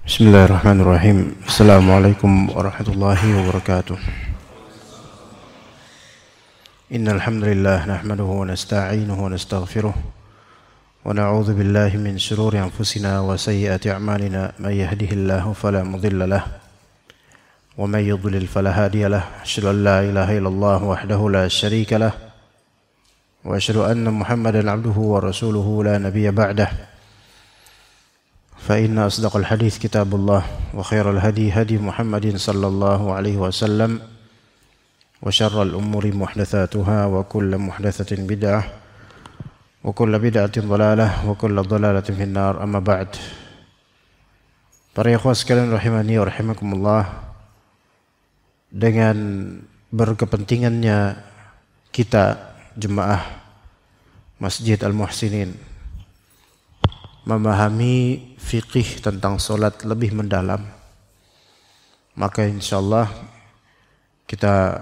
Bismillahirrahmanirrahim. Assalamualaikum warahmatullahi wabarakatuh. Innal hamdalillah nahmaduhu wa nasta'inuhu wa nastaghfiruh wa na'udzu billahi min shururi anfusina wa sayyiati a'malina may yahdihillahu fala mudilla lahu wa may yudlil fala hadiya lahu. Asyhadu an la ilaha illallah wahdahu la syarika lahu wa asyhadu anna Muhammadan 'abduhu wa rasuluhu la nabiyya ba'dahu. فإن أصدق الحديث كتاب الله وخير الهدي هدي محمد صلى الله عليه وسلم وشر الأمور محدثاتها وكل محدثة بدعة وكل بدعة ضلالة وكل ضلالة في النار. أما بعد. Para ikhwah sekalian rahimani wa rahimakumullah, dengan berkepentingannya kita jemaah Masjid Al-Muhsinin memahami fikih tentang solat lebih mendalam, maka insyaallah kita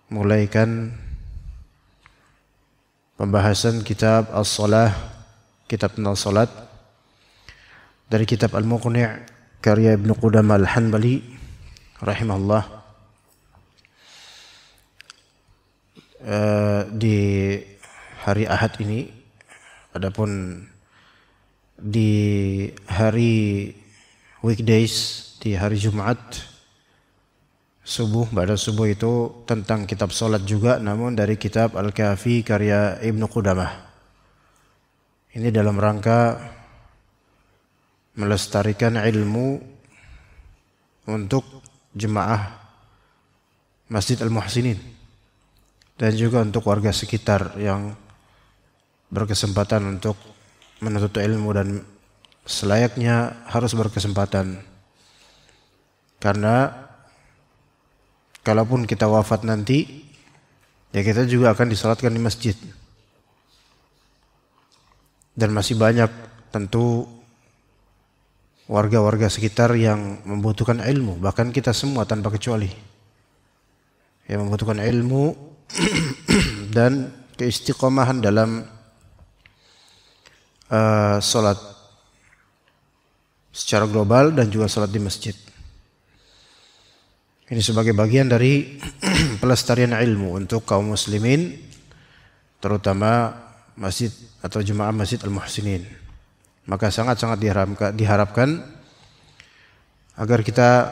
mulaikan pembahasan kitab As-Salah, kitab tentang solat, dari kitab Al-Muqni' karya Ibnu Qudamah Al-Hanbali rahimahullah. Di hari Ahad ini, adapun di hari weekdays, di hari Jumat subuh, pada subuh itu tentang kitab solat juga, namun dari kitab Al-Kafi karya Ibnu Qudamah. Ini dalam rangka melestarikan ilmu untuk jemaah Masjid Al-Muhsinin dan juga untuk warga sekitar yang berkesempatan untuk menuntut ilmu dan selayaknya harus berkesempatan. Karena kalaupun kita wafat nanti, ya kita juga akan disalatkan di masjid. Dan masih banyak tentu warga-warga sekitar yang membutuhkan ilmu, bahkan kita semua tanpa kecuali, yang membutuhkan ilmu dan keistiqomahan dalam salat secara global dan juga salat di masjid. Ini sebagai bagian dari pelestarian ilmu untuk kaum muslimin, terutama masjid atau jemaah Masjid Al-Muhsinin. Maka sangat-sangat diharapkan agar kita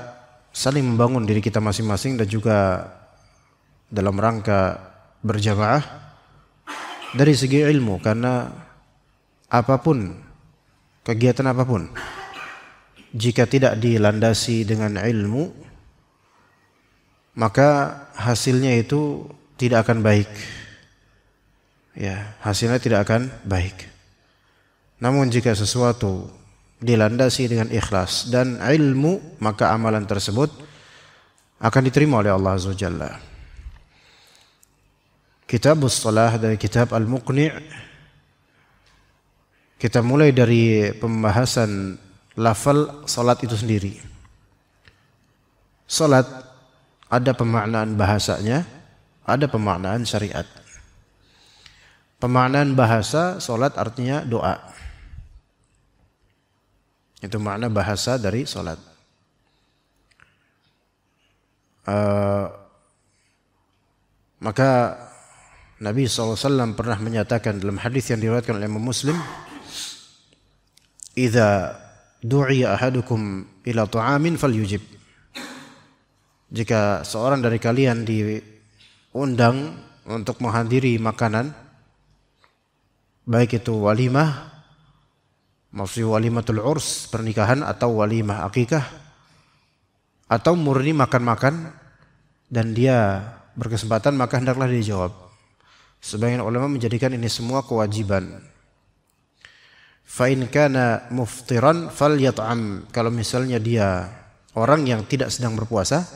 saling membangun diri kita masing-masing dan juga dalam rangka berjamaah dari segi ilmu, karena apapun, kegiatan apapun, jika tidak dilandasi dengan ilmu, maka hasilnya itu tidak akan baik. Ya, hasilnya tidak akan baik. Namun jika sesuatu dilandasi dengan ikhlas dan ilmu, maka amalan tersebut akan diterima oleh Allah Azza wa Jalla. Kitab As-Salah dari kitab Al-Muqni', kita mulai dari pembahasan lafal salat itu sendiri. Salat ada pemaknaan bahasanya, ada pemaknaan syariat. Pemaknaan bahasa, salat artinya doa. Itu makna bahasa dari salat. Maka Nabi SAW pernah menyatakan dalam hadis yang diriwayatkan oleh Imam Muslim, "Idza du'iya ahadukum ila ta'amin falyujib." Jika seorang dari kalian diundang untuk menghadiri makanan, baik itu walimah maksudnya walimatul urs, pernikahan, atau walimah akikah, atau murni makan-makan dan dia berkesempatan, maka hendaklah dia jawab. Sebagian ulama menjadikan ini semua kewajiban. Fa in kana muftiran falyat'am. Kalau misalnya dia orang yang tidak sedang berpuasa,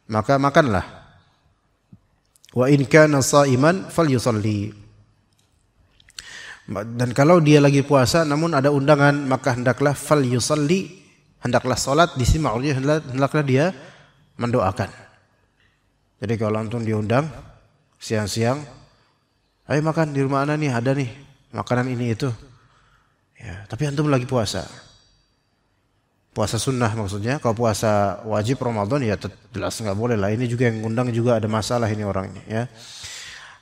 maka makanlah. Wa in kana sha'iman falyusalli. Dan kalau dia lagi puasa namun ada undangan, maka hendaklah falyusalli, hendaklah salat. Di sini maksudnya hendaklah dia mendoakan. Jadi kalau antum diundang siang-siang, ayo makan di rumah ana nih, ada nih makanan ini itu. Ya, tapi antum lagi puasa. Puasa sunnah maksudnya. Kalau puasa wajib Ramadan ya jelas nggak boleh lah. Ini juga yang ngundang juga ada masalah ini orang ini ya.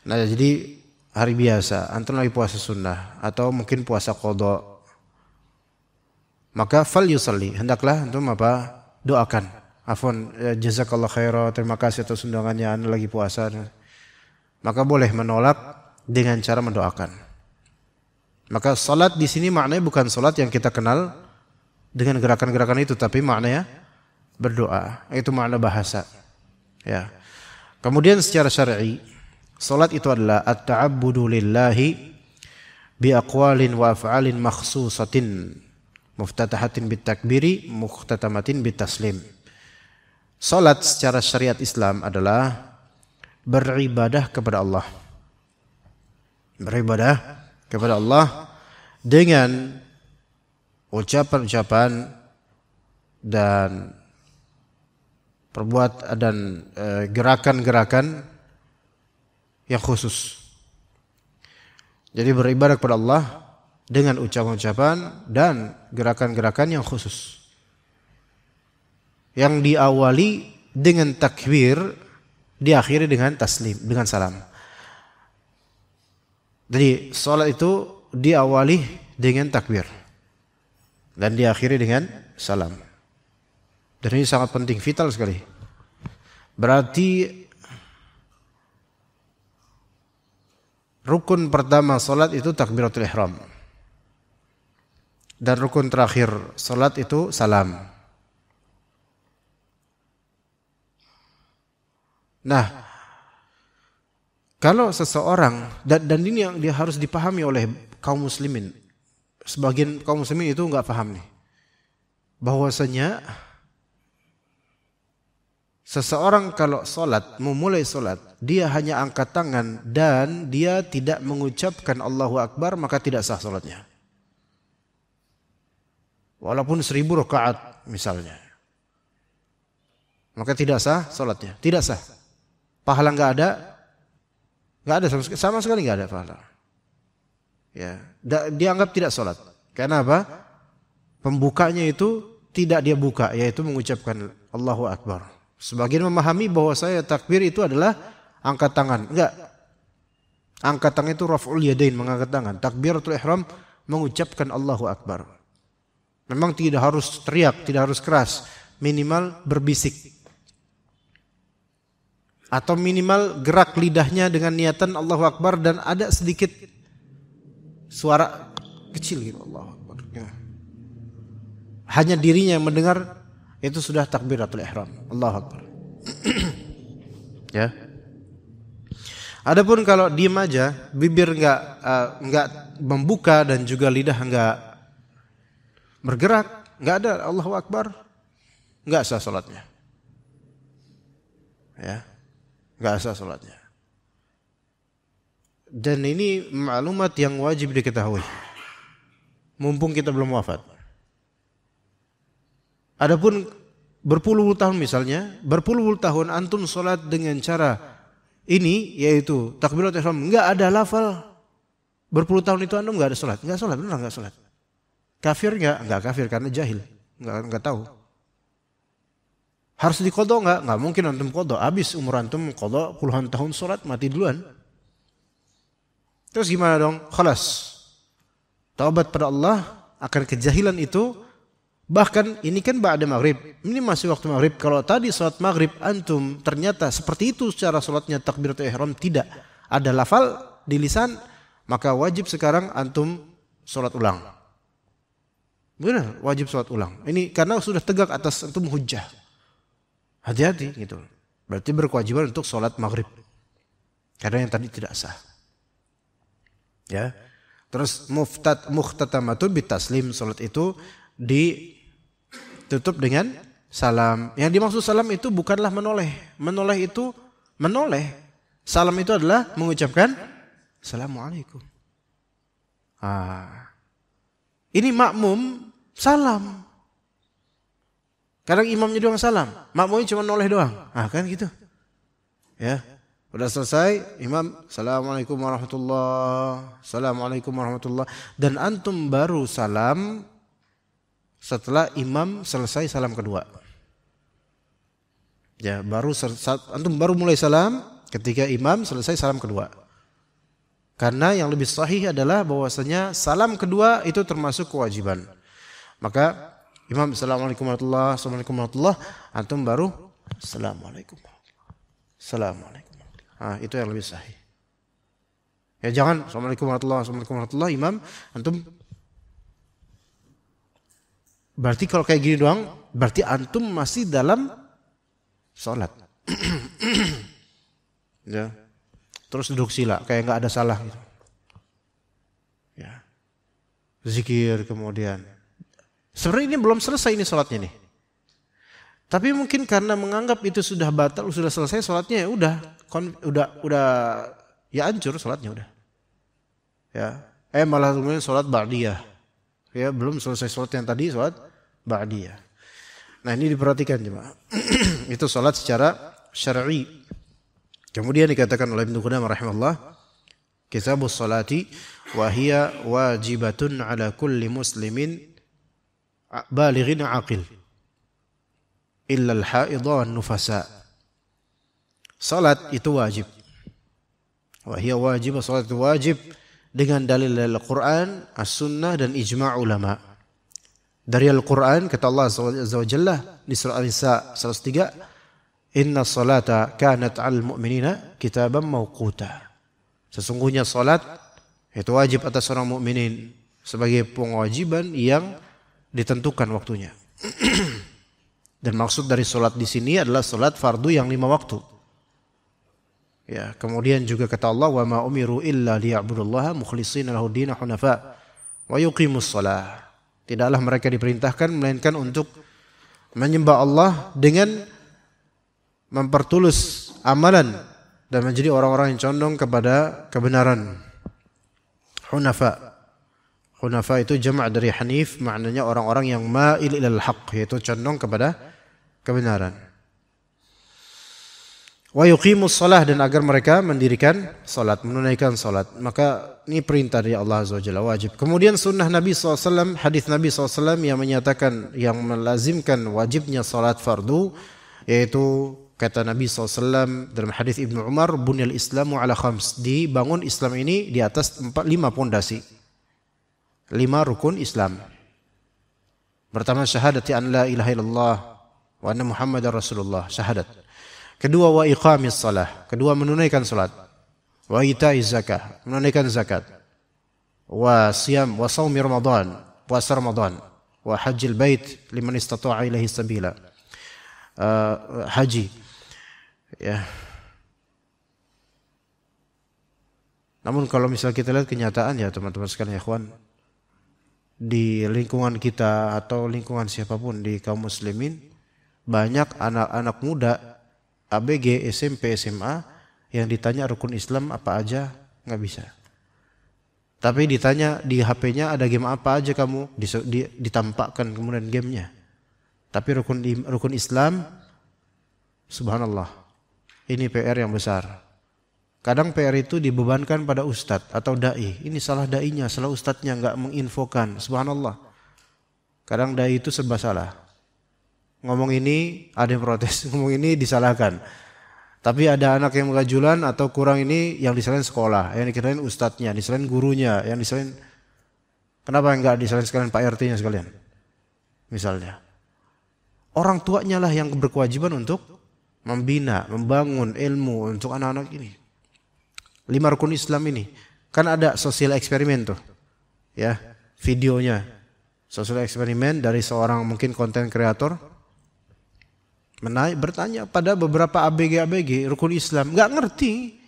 Nah jadi hari biasa antum lagi puasa sunnah atau mungkin puasa qadha, maka fal yusalli, hendaklah antum apa? Doakan. Afwan, jazakallah khairan, terima kasih atas undangannya, anda lagi puasa. Maka boleh menolak dengan cara mendoakan. Maka salat di sini maknanya bukan salat yang kita kenal dengan gerakan-gerakan itu, tapi maknanya berdoa. Itu makna bahasa. Ya. Kemudian secara syar'i, salat itu adalah at-ta'abbudu lillahi bi aqwalin wa af'alin makhsusatin muftatahatin bit takbiri mukhtatamatin bit taslim. Salat secara syariat Islam adalah beribadah kepada Allah. Beribadah kepada Allah dengan ucapan-ucapan dan perbuatan dan gerakan-gerakan yang khusus. Jadi beribadah kepada Allah dengan ucapan-ucapan dan gerakan-gerakan yang khusus. Yang diawali dengan takbir, diakhiri dengan taslim, dengan salam. Jadi salat itu diawali dengan takbir dan diakhiri dengan salam. Dan ini sangat penting, vital sekali. Berarti rukun pertama salat itu takbiratul ihram. Dan rukun terakhir salat itu salam. Nah, kalau seseorang, dan ini yang dia harus dipahami oleh kaum muslimin. Sebagian kaum muslimin itu enggak paham nih. Bahwasanya seseorang kalau sholat, memulai sholat, dia hanya angkat tangan dan dia tidak mengucapkan Allahu Akbar, maka tidak sah sholatnya. Walaupun 1000 rakaat misalnya. Maka tidak sah sholatnya, tidak sah. Pahala enggak ada. Nggak ada sama sekali nggak ada pahala. Ya, dianggap tidak sholat. Karena apa? Pembukanya itu tidak dia buka, yaitu mengucapkan Allahu Akbar. Sebagian memahami bahwa saya takbir itu adalah angkat tangan. Enggak. Angkat tangan itu raf'ul yadain, mengangkat tangan. Takbiratul ihram mengucapkan Allahu Akbar. Memang tidak harus teriak, tidak harus keras, minimal berbisik. Atau minimal gerak lidahnya dengan niatan Allahu Akbar dan ada sedikit suara kecil gitu, Allahu Akbar. Ya. Hanya dirinya yang mendengar, itu sudah takbiratul ihram, Allahu Akbar. Ya. Adapun kalau diam aja, bibir enggak membuka dan juga lidah enggak bergerak, enggak ada Allahu Akbar, enggak sah salatnya. Ya. Enggak sah salatnya. Dan ini maklumat yang wajib diketahui. Mumpung kita belum wafat. Adapun berpuluh-puluh tahun misalnya, berpuluh-puluh tahun antum salat dengan cara ini, yaitu takbiratul ihram, enggak ada lafal. Berpuluh tahun itu antum enggak ada salat, benar enggak salat. Kafir enggak kafir karena jahil, enggak tahu. Harus diqadha enggak mungkin antum qadha, habis umur antum qadha puluhan tahun salat, mati duluan. Terus gimana dong? Khalas. Taubat pada Allah akan kejahilan itu. Bahkan ini kan ba'da maghrib. Ini masih waktu maghrib. Kalau tadi salat maghrib antum ternyata seperti itu secara salatnya takbiratul ihram, tidak ada lafal di lisan, maka wajib sekarang antum salat ulang. Benar, wajib sholat ulang. Ini karena sudah tegak atas antum hujjah. Hati-hati gitu. Berarti berkewajiban untuk sholat maghrib. Karena yang tadi tidak sah. Ya. Terus muhtatamatun bitaslim, sholat itu ditutup dengan salam. Yang dimaksud salam itu bukanlah menoleh. Menoleh itu menoleh. Salam itu adalah mengucapkan Assalamualaikum. Ini makmum salam. Kadang imamnya doang salam, makmumnya cuma noleh doang. Kan gitu. Ya. Udah selesai, imam Assalamualaikum warahmatullahi, Assalamualaikum warahmatullahi, dan antum baru salam setelah imam selesai salam kedua. Ya, antum baru mulai salam ketika imam selesai salam kedua. Karena yang lebih sahih adalah bahwasanya salam kedua itu termasuk kewajiban. Maka imam Assalamualaikum warahmatullahi, Assalamualaikum warahmatullahi, antum baru Assalamualaikum warahmatullahi, Assalamualaikum. Itu yang lebih sahih. Ya jangan Assalamualaikum warahmatullahi, Assalamualaikum warahmatullahi, imam antum. Berarti kalau kayak gini doang, berarti antum masih dalam sholat. Ya. Terus duduk sila kayak nggak ada salah gitu. Ya. Zikir kemudian. Sebenarnya ini belum selesai ini sholatnya nih. Tapi mungkin karena menganggap itu sudah batal, sudah selesai sholatnya, ya udah ya hancur sholatnya udah. Ya, malah kemudian sholat ba'diyah. Ya, belum selesai sholat yang tadi, sholat ba'diyah. Nah ini diperhatikan jemaah. Itu sholat secara syar'i. Kemudian dikatakan oleh Ibnu Qudamah rahimahullah, kitabus sholati wa hiya wajibatun ala kulli muslimin balighin aqil illa al-haidha wan nufasa. Salat itu wajib. Wa hiya wajib, salat itu wajib dengan dalil Al-Qur'an, As-Sunnah dan ijma' ulama. Dari Al-Qur'an kata Allah Azza wa Jalla di surah An-Nisa 103, "Inna salata kanat 'alal mu'minina kitaban mawquta." Sesungguhnya salat itu wajib atas orang mukminin sebagai kewajiban yang ditentukan waktunya. Dan maksud dari salat di sini adalah salat fardu yang 5 waktu. Ya, kemudian juga kata Allah, "Wa ma umiru illa liya'budullaha mukhlishina lahu din hunafa wa yuqimus shalah." Tidaklah mereka diperintahkan melainkan untuk menyembah Allah dengan mempertulus amalan dan menjadi orang-orang yang condong kepada kebenaran. Hunafa. Hunafa itu jama' dari hanif, maknanya orang-orang yang ma'il ilal haq, yaitu condong kepada kebenaran. Wa yuqimus shalah, dan agar mereka mendirikan salat, menunaikan salat. Maka ini perintah dari Allah Azza wa Jalla, wajib. Kemudian sunnah Nabi SAW, hadis Nabi SAW yang menyatakan, yang melazimkan wajibnya salat fardu, yaitu kata Nabi SAW dalam hadis Ibnu Umar, "Bunyal Islamu ala khams." Dibangun Islam ini di atas 5 pondasi. 5 rukun Islam. Pertama, syahadati an la ilaha illallah wa anna Muhammadar Rasulullah, syahadat. Kedua, wa iqamis salah, kedua menunaikan salat. Wa itaiz zakah, menunaikan zakat. Wa siyam wa shaumi Ramadan, puasa Ramadan. Wa hajjil bait liman istata'a ilaihi sabila. Haji. Ya. Namun kalau misalnya kita lihat kenyataan ya teman-teman sekalian, ya ikhwan, di lingkungan kita atau lingkungan siapapun di kaum muslimin, banyak anak-anak muda ABG, SMP, SMA yang ditanya rukun Islam apa aja nggak bisa. Tapi ditanya di HP-nya ada game apa aja kamu, ditampakkan kemudian gamenya. Tapi rukun Islam, subhanallah, ini PR yang besar. Kadang PR itu dibebankan pada ustadz atau dai. Ini salah dainya, salah ustadznya, nggak menginfokan. Subhanallah. Kadang dai itu serba salah. Ngomong ini ada yang protes, ngomong ini disalahkan. Tapi ada anak yang mengajulan atau kurang ini yang disalahin sekolah, yang dikirain ustadznya, disalahin gurunya, yang disalahin. Kenapa enggak disalahin sekalian Pak RT-nya sekalian? Misalnya. Orang tuanya lah yang berkewajiban untuk membina, membangun ilmu untuk anak-anak ini. 5 rukun Islam ini. Kan ada sosial eksperimen tuh. Ya, videonya. Sesudah eksperimen dari seorang mungkin konten kreator bertanya pada beberapa ABG rukun Islam, nggak ngerti.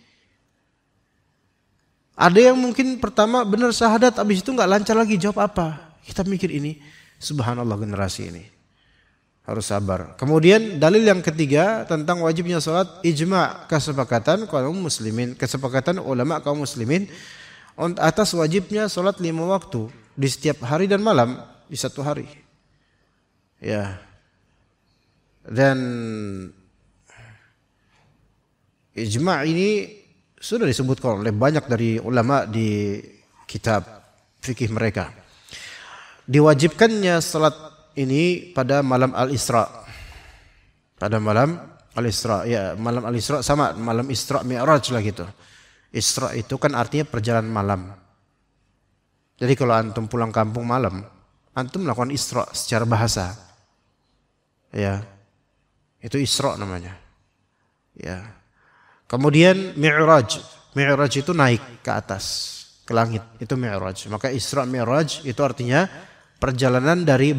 Ada yang mungkin pertama benar syahadat, habis itu nggak lancar lagi jawab apa. Kita mikir ini, subhanallah generasi ini. Harus sabar. Kemudian dalil yang ketiga tentang wajibnya salat, ijma' kesepakatan kaum muslimin, kesepakatan ulama kaum muslimin atas wajibnya salat 5 waktu di setiap hari dan malam di satu hari. Ya. Dan ijma' ini sudah disebutkan oleh banyak dari ulama di kitab fikih mereka. Diwajibkannya salat ini pada malam Al-Isra. Pada malam Al-Isra, ya malam Al-Isra sama malam Isra Mi'raj lah gitu. Isra itu kan artinya perjalanan malam. Jadi kalau antum pulang kampung malam, antum melakukan Isra secara bahasa. Ya. Itu Isra namanya. Ya. Kemudian Mi'raj. Mi'raj itu naik ke atas, ke langit. Itu Mi'raj. Maka Isra Mi'raj itu artinya perjalanan dari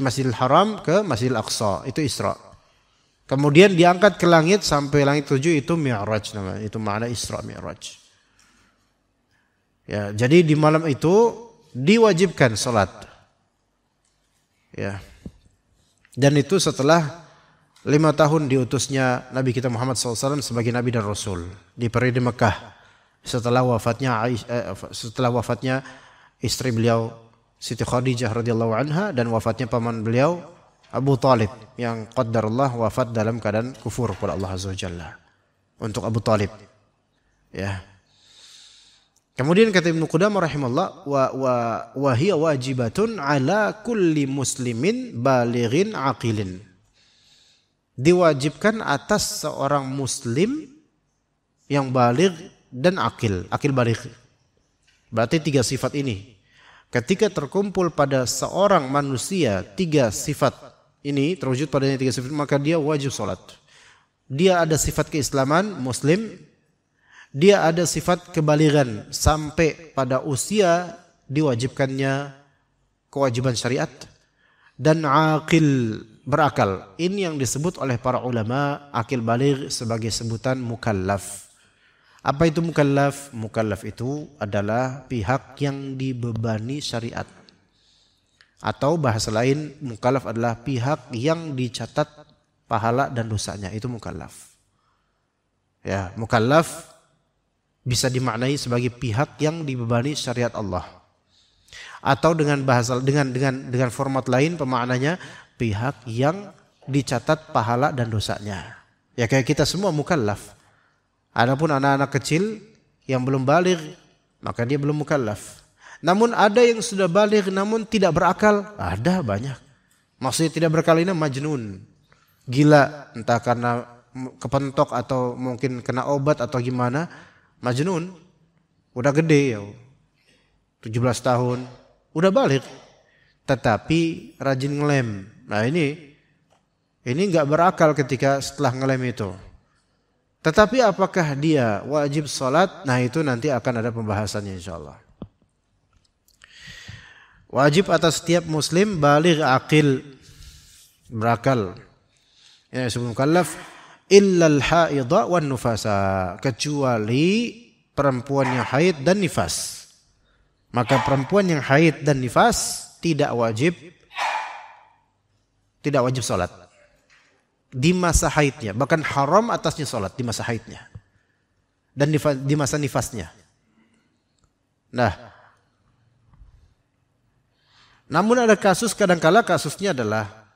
Masjidil Haram ke Masjidil Aqsa. Itu Isra. Kemudian diangkat ke langit sampai langit 7 itu Mi'raj namanya. Itu makna Isra Mi'raj. Ya, jadi di malam itu diwajibkan salat. Ya. Dan itu setelah 5 tahun diutusnya Nabi kita Muhammad SAW sebagai Nabi dan Rasul di periode Mekah setelah wafatnya istri beliau Siti Khadijah radhiyallahu anha dan wafatnya paman beliau Abu Talib yang qaddarullah wafat dalam keadaan kufur kepada Allah Azza wa Jalla. Untuk Abu Talib. Ya. Kemudian kata Ibnu Qudamah rahimahullah wa hiya wajibatun ala kulli muslimin balighin aqilin. Diwajibkan atas seorang muslim yang baligh dan akil baligh. Berarti 3 sifat ini. Ketika terkumpul pada seorang manusia 3 sifat ini, terwujud padanya 3 sifat, maka dia wajib salat. Dia ada sifat keislaman, muslim. Dia ada sifat kebalighan sampai pada usia diwajibkannya kewajiban syariat dan akil berakal. Ini yang disebut oleh para ulama akil baligh sebagai sebutan mukallaf. Apa itu mukallaf? Mukallaf itu adalah pihak yang dibebani syariat. Atau bahasa lain mukallaf adalah pihak yang dicatat pahala dan dosanya. Itu mukallaf. Ya, mukallaf bisa dimaknai sebagai pihak yang dibebani syariat Allah. Atau dengan bahasa dengan format lain pemaknanya pihak yang dicatat pahala dan dosanya. Ya kayak kita semua mukallaf. Adapun anak-anak kecil yang belum baligh maka dia belum mukallaf. Namun ada yang sudah baligh namun tidak berakal, ada banyak. Maksudnya tidak berakal ini majnun. Gila entah karena kepentok atau mungkin kena obat atau gimana. Majnun, udah gede ya, 17 tahun, udah balik, tetapi rajin ngelem. Nah ini nggak berakal ketika setelah ngelem itu. Tetapi apakah dia wajib salat? Nah itu nanti akan ada pembahasannya insyaallah. Wajib atas setiap muslim baligh aqil, berakal. Ya sebelum mukallaf. Illal haidha wan nufasa, kecuali perempuan yang haid dan nifas. Maka perempuan yang haid dan nifas tidak wajib salat di masa haidnya, bahkan haram atasnya salat di masa haidnya dan di masa nifasnya. Nah, namun ada kasus kadangkala kasusnya adalah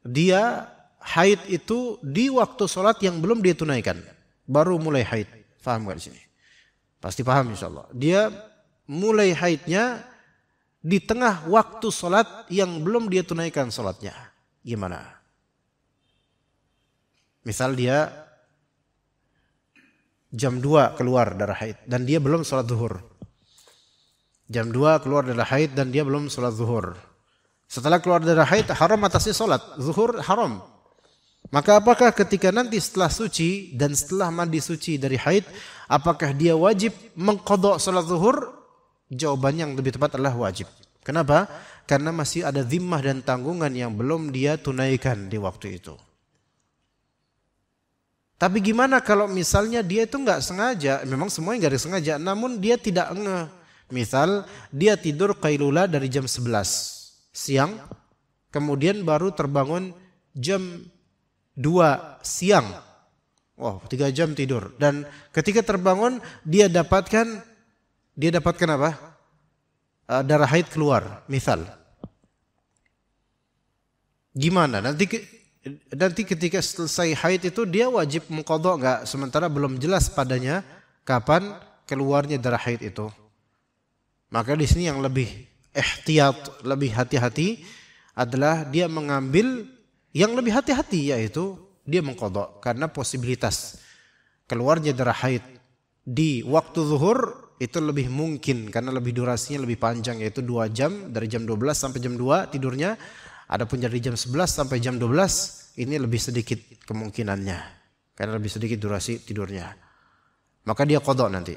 dia haid itu di waktu sholat yang belum dia tunaikan. Baru mulai haid. Paham gak di sini? Pasti paham insyaallah. Dia mulai haidnya di tengah waktu sholat yang belum dia tunaikan sholatnya. Gimana? Misal dia jam 2 keluar darah haid dan dia belum sholat zuhur. Jam 2 keluar darah haid dan dia belum sholat zuhur. Setelah keluar darah haid haram atasnya sholat. Zuhur haram. Maka apakah ketika nanti setelah suci dan setelah mandi suci dari haid, apakah dia wajib mengqadha salat zuhur? Jawabannya yang lebih tepat adalah wajib. Kenapa? Karena masih ada zimmah dan tanggungan yang belum dia tunaikan di waktu itu. Tapi gimana kalau misalnya dia itu nggak sengaja, memang semuanya nggak sengaja, namun dia tidak ngeh. Misal dia tidur qailula dari jam 11 siang, kemudian baru terbangun jam 2 siang. Wow, 3 jam tidur. Dan ketika terbangun dia dapatkan apa? Darah haid keluar, misal. Gimana? Nanti ketika selesai haid itu dia wajib mengqadha enggak? Sementara belum jelas padanya kapan keluarnya darah haid itu. Maka di sini yang lebih ihtiyat, lebih hati-hati adalah dia mengambil yang lebih hati-hati, yaitu dia mengqadha, karena posibilitas keluarnya darah haid di waktu zuhur itu lebih mungkin karena lebih durasinya lebih panjang, yaitu 2 jam, dari jam 12 sampai jam 2 tidurnya. Adapun dari jam 11 sampai jam 12 ini lebih sedikit kemungkinannya karena lebih sedikit durasi tidurnya. Maka dia qadha nanti.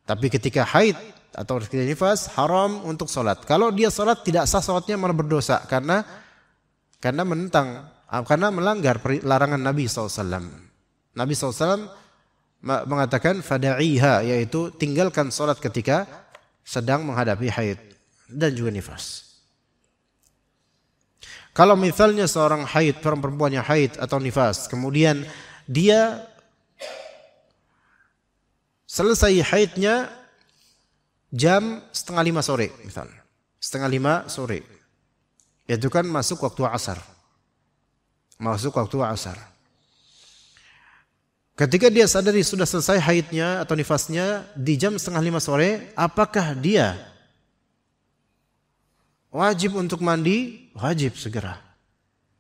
Tapi ketika haid atau ketika nifas haram untuk salat. Kalau dia salat tidak sah salatnya, malah berdosa karena melanggar larangan Nabi SAW. Nabi SAW mengatakan fada'iha, yaitu tinggalkan salat ketika sedang menghadapi haid dan juga nifas. Kalau misalnya seorang haid, perempuan yang haid atau nifas, kemudian dia selesai haidnya jam 4:30 sore, misalnya 4:30 sore, itu kan masuk waktu asar. Ketika dia sadari sudah selesai haidnya atau nifasnya di jam 4:30 sore, apakah dia wajib untuk mandi? Wajib segera.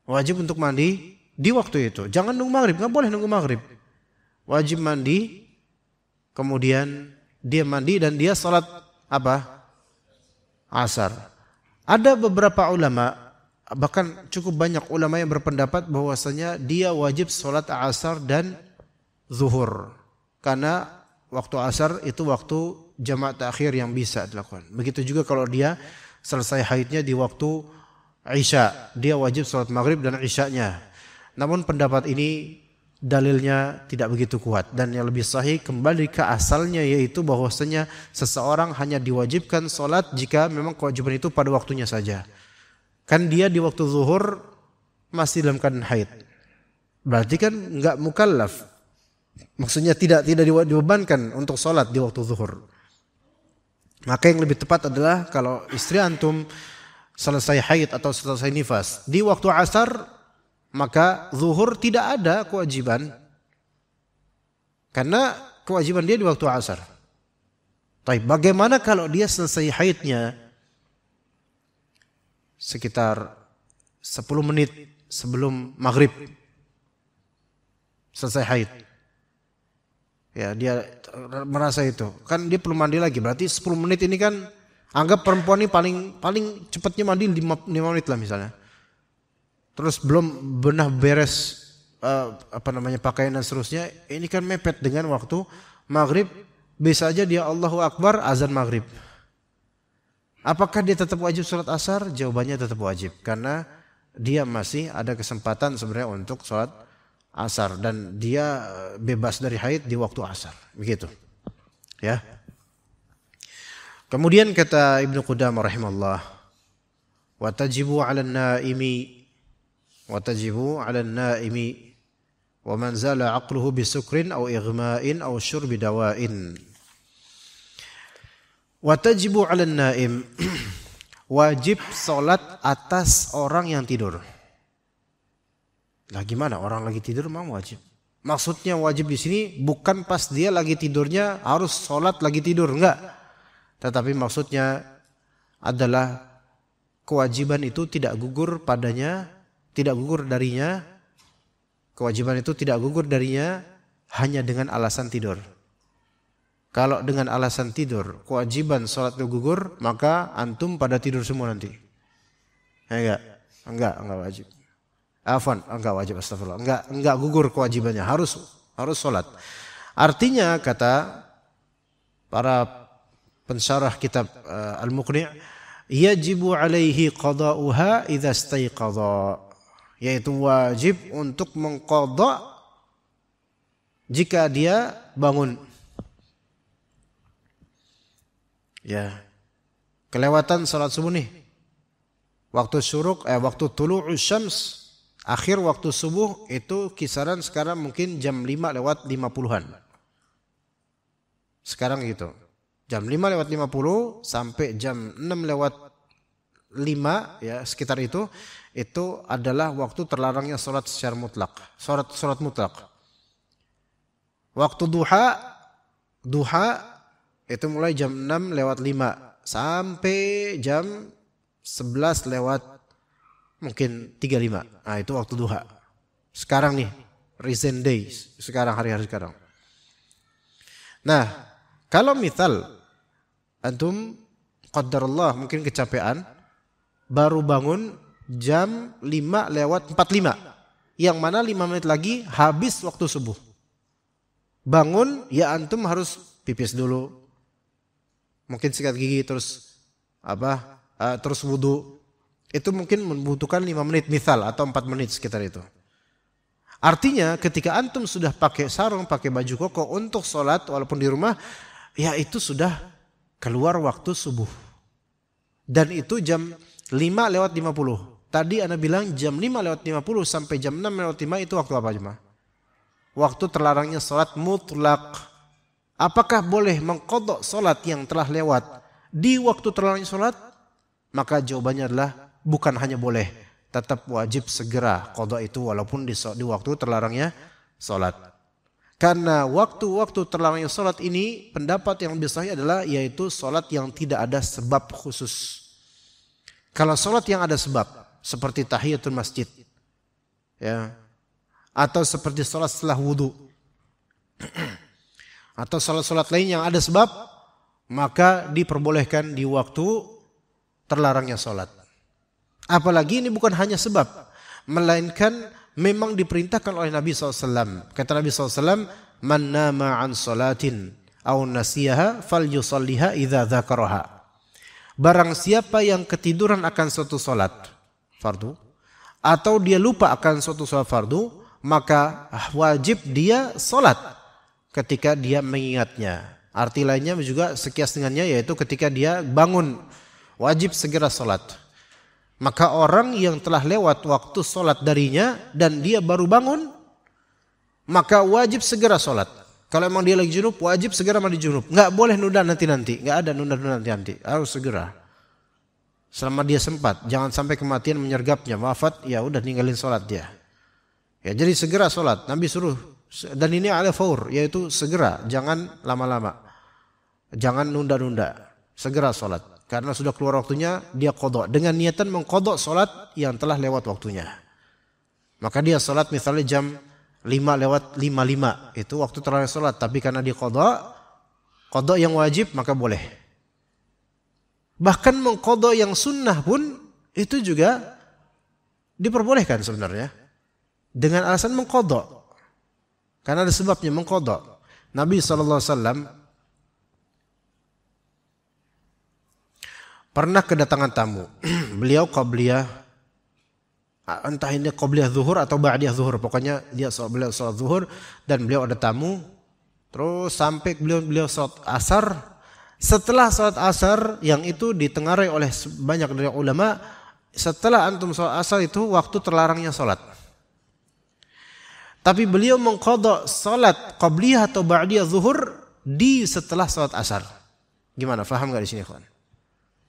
Wajib untuk mandi di waktu itu. Jangan nunggu maghrib, nggak boleh nunggu maghrib. Wajib mandi, kemudian dia mandi dan dia salat apa? Asar. Ada beberapa ulama, bahkan cukup banyak ulama yang berpendapat bahwasanya dia wajib salat asar dan zuhur. Karena waktu asar itu waktu jamaah takhir yang bisa dilakukan. Begitu juga kalau dia selesai haidnya di waktu isya, dia wajib salat maghrib dan isyanya. Namun pendapat ini dalilnya tidak begitu kuat, dan yang lebih sahih kembali ke asalnya, yaitu bahwasanya seseorang hanya diwajibkan salat jika memang kewajiban itu pada waktunya saja. Kan dia di waktu zuhur masih dalam keadaan haid, berarti kan enggak mukallaf, maksudnya tidak dibebankan untuk salat di waktu zuhur. Maka yang lebih tepat adalah kalau istri antum selesai haid atau selesai nifas di waktu asar, maka zuhur tidak ada kewajiban, karena kewajiban dia di waktu asar. Tapi bagaimana kalau dia selesai haidnya sekitar 10 menit sebelum maghrib, selesai haid? Ya, dia merasa itu, kan dia perlu mandi lagi, berarti 10 menit ini kan, anggap perempuan ini paling cepatnya mandi 5 menit lah misalnya. Terus belum benar beres pakaian dan seterusnya, ini kan mepet dengan waktu maghrib. Bisa aja dia Allahu Akbar azan maghrib. Apakah dia tetap wajib sholat asar? Jawabannya tetap wajib, karena dia masih ada kesempatan sebenarnya untuk sholat asar, dan dia bebas dari haid di waktu asar. Begitu, ya. Kemudian kata Ibnu Qudamah rahimahullah, wa tajibu 'ala an-naimi wa man zala 'aqluhu bisukrin aw ighma'in aw syurbi dawa'in. Wa tajibu 'ala an-naim, wajib salat atas orang yang tidur. Lah gimana orang lagi tidur memang wajib? Maksudnya wajib di sini bukan pas dia lagi tidurnya harus salat lagi tidur, enggak. Tetapi maksudnya adalah kewajiban itu tidak gugur padanya, tidak gugur darinya, kewajiban itu tidak gugur darinya hanya dengan alasan tidur. Kalau dengan alasan tidur kewajiban salat itu gugur, maka antum pada tidur semua nanti. Enggak wajib. Enggak wajib, astagfirullah. Enggak gugur kewajibannya, harus salat. Artinya kata para pensyarah kitab Al-Muqni', yajibu alaihi qada'uha idza istayqadha, yaitu wajib untuk mengqadha jika dia bangun. Ya. Kelewatan salat subuh nih. Waktu waktu tulu'us syams, akhir waktu subuh itu kisaran sekarang mungkin jam 5 lewat 50-an. Sekarang gitu. Jam 5 lewat 50 sampai jam 6 lewat 5 ya sekitar itu adalah waktu terlarangnya salat secara mutlak. Salat mutlak. Waktu duha itu mulai jam 6 lewat 5 sampai jam 11 lewat mungkin 35. Nah, itu waktu duha. Sekarang nih, recent days, sekarang hari-hari sekarang. Nah, kalau misal antum qadarullah mungkin kecapean baru bangun jam 5 lewat 45. Yang mana 5 menit lagi habis waktu subuh. Bangun ya antum harus pipis dulu. Mungkin sikat gigi terus terus wudu. Itu mungkin membutuhkan 5 menit misal atau 4 menit sekitar itu. Artinya ketika antum sudah pakai sarung, pakai baju koko untuk sholat walaupun di rumah, ya itu sudah keluar waktu subuh. Dan itu jam 5 lewat 50. Tadi Anda bilang jam 5 lewat 50 sampai jam 6 lewat 5 itu waktu apa cuma? Waktu terlarangnya sholat mutlak. Apakah boleh mengqadha sholat yang telah lewat di waktu terlarangnya sholat? Maka jawabannya adalah bukan hanya boleh, tetap wajib segera qadha itu walaupun di waktu terlarangnya sholat. Karena waktu-waktu terlarangnya sholat ini pendapat yang lebih sahih adalah yaitu sholat yang tidak ada sebab khusus. Kalau sholat yang ada sebab seperti tahiyatul masjid, ya, atau seperti sholat setelah wudu, atau sholat-sholat lain yang ada sebab, maka diperbolehkan di waktu terlarangnya sholat. Apalagi ini bukan hanya sebab, melainkan memang diperintahkan oleh Nabi SAW. Kata Nabi SAW, man nama an sholatin aw nasiyaha fal yusalliha idza dzakaraha. Barang siapa yang ketiduran akan suatu sholat fardu, atau dia lupa akan suatu sholat fardu, maka wajib dia sholat ketika dia mengingatnya. Arti lainnya juga sekias dengannya, yaitu ketika dia bangun wajib segera sholat. Maka orang yang telah lewat waktu sholat darinya dan dia baru bangun, maka wajib segera sholat. Kalau memang dia lagi junub, wajib segera mandi junub. Nggak boleh nunda nanti-nanti. Nggak ada nunda-nunda nanti-nanti. Harus segera. Selama dia sempat. Jangan sampai kematian menyergapnya. Wafat, ya udah ninggalin sholat dia. Ya, jadi segera sholat. Nabi suruh. Dan ini ala faur, yaitu segera. Jangan lama-lama. Jangan nunda-nunda. Segera sholat. Karena sudah keluar waktunya, dia qadha. Dengan niatan mengqadha sholat yang telah lewat waktunya. Maka dia sholat misalnya jam 5 lewat 55. Itu waktu terakhir sholat. Tapi karena dia qadha yang wajib, maka boleh. Bahkan mengqadha yang sunnah pun, itu juga diperbolehkan sebenarnya. Dengan alasan mengqadha. Karena ada sebabnya mengqadha. Nabi SAW pernah kedatangan tamu. Beliau qabliyah, entah ini qabliyah zuhur atau ba'diyah zuhur. Pokoknya beliau sholat zuhur dan beliau ada tamu. Terus sampai beliau sholat asar. Setelah sholat asar yang itu ditengarai oleh banyak dari ulama, setelah antum sholat asar itu waktu terlarangnya sholat. Tapi beliau mengqadha sholat qabliyah atau ba'diyah zuhur di setelah sholat asar. Gimana? Faham gak di sini, kawan?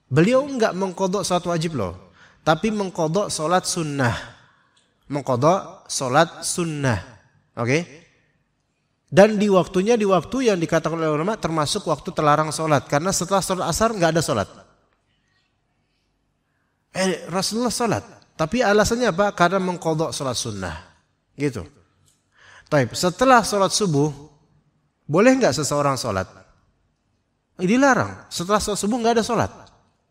Beliau enggak mengqadha salat wajib loh, tapi mengqadha salat sunnah. Mengqadha salat sunnah. Oke? Dan di waktunya di waktu yang dikatakan oleh ulama termasuk waktu terlarang salat, karena setelah salat asar enggak ada salat. Rasulullah salat, tapi alasannya apa? Karena mengqadha salat sunnah. Gitu. Baik, setelah salat subuh boleh enggak seseorang salat? Dilarang. Setelah salat subuh enggak ada salat.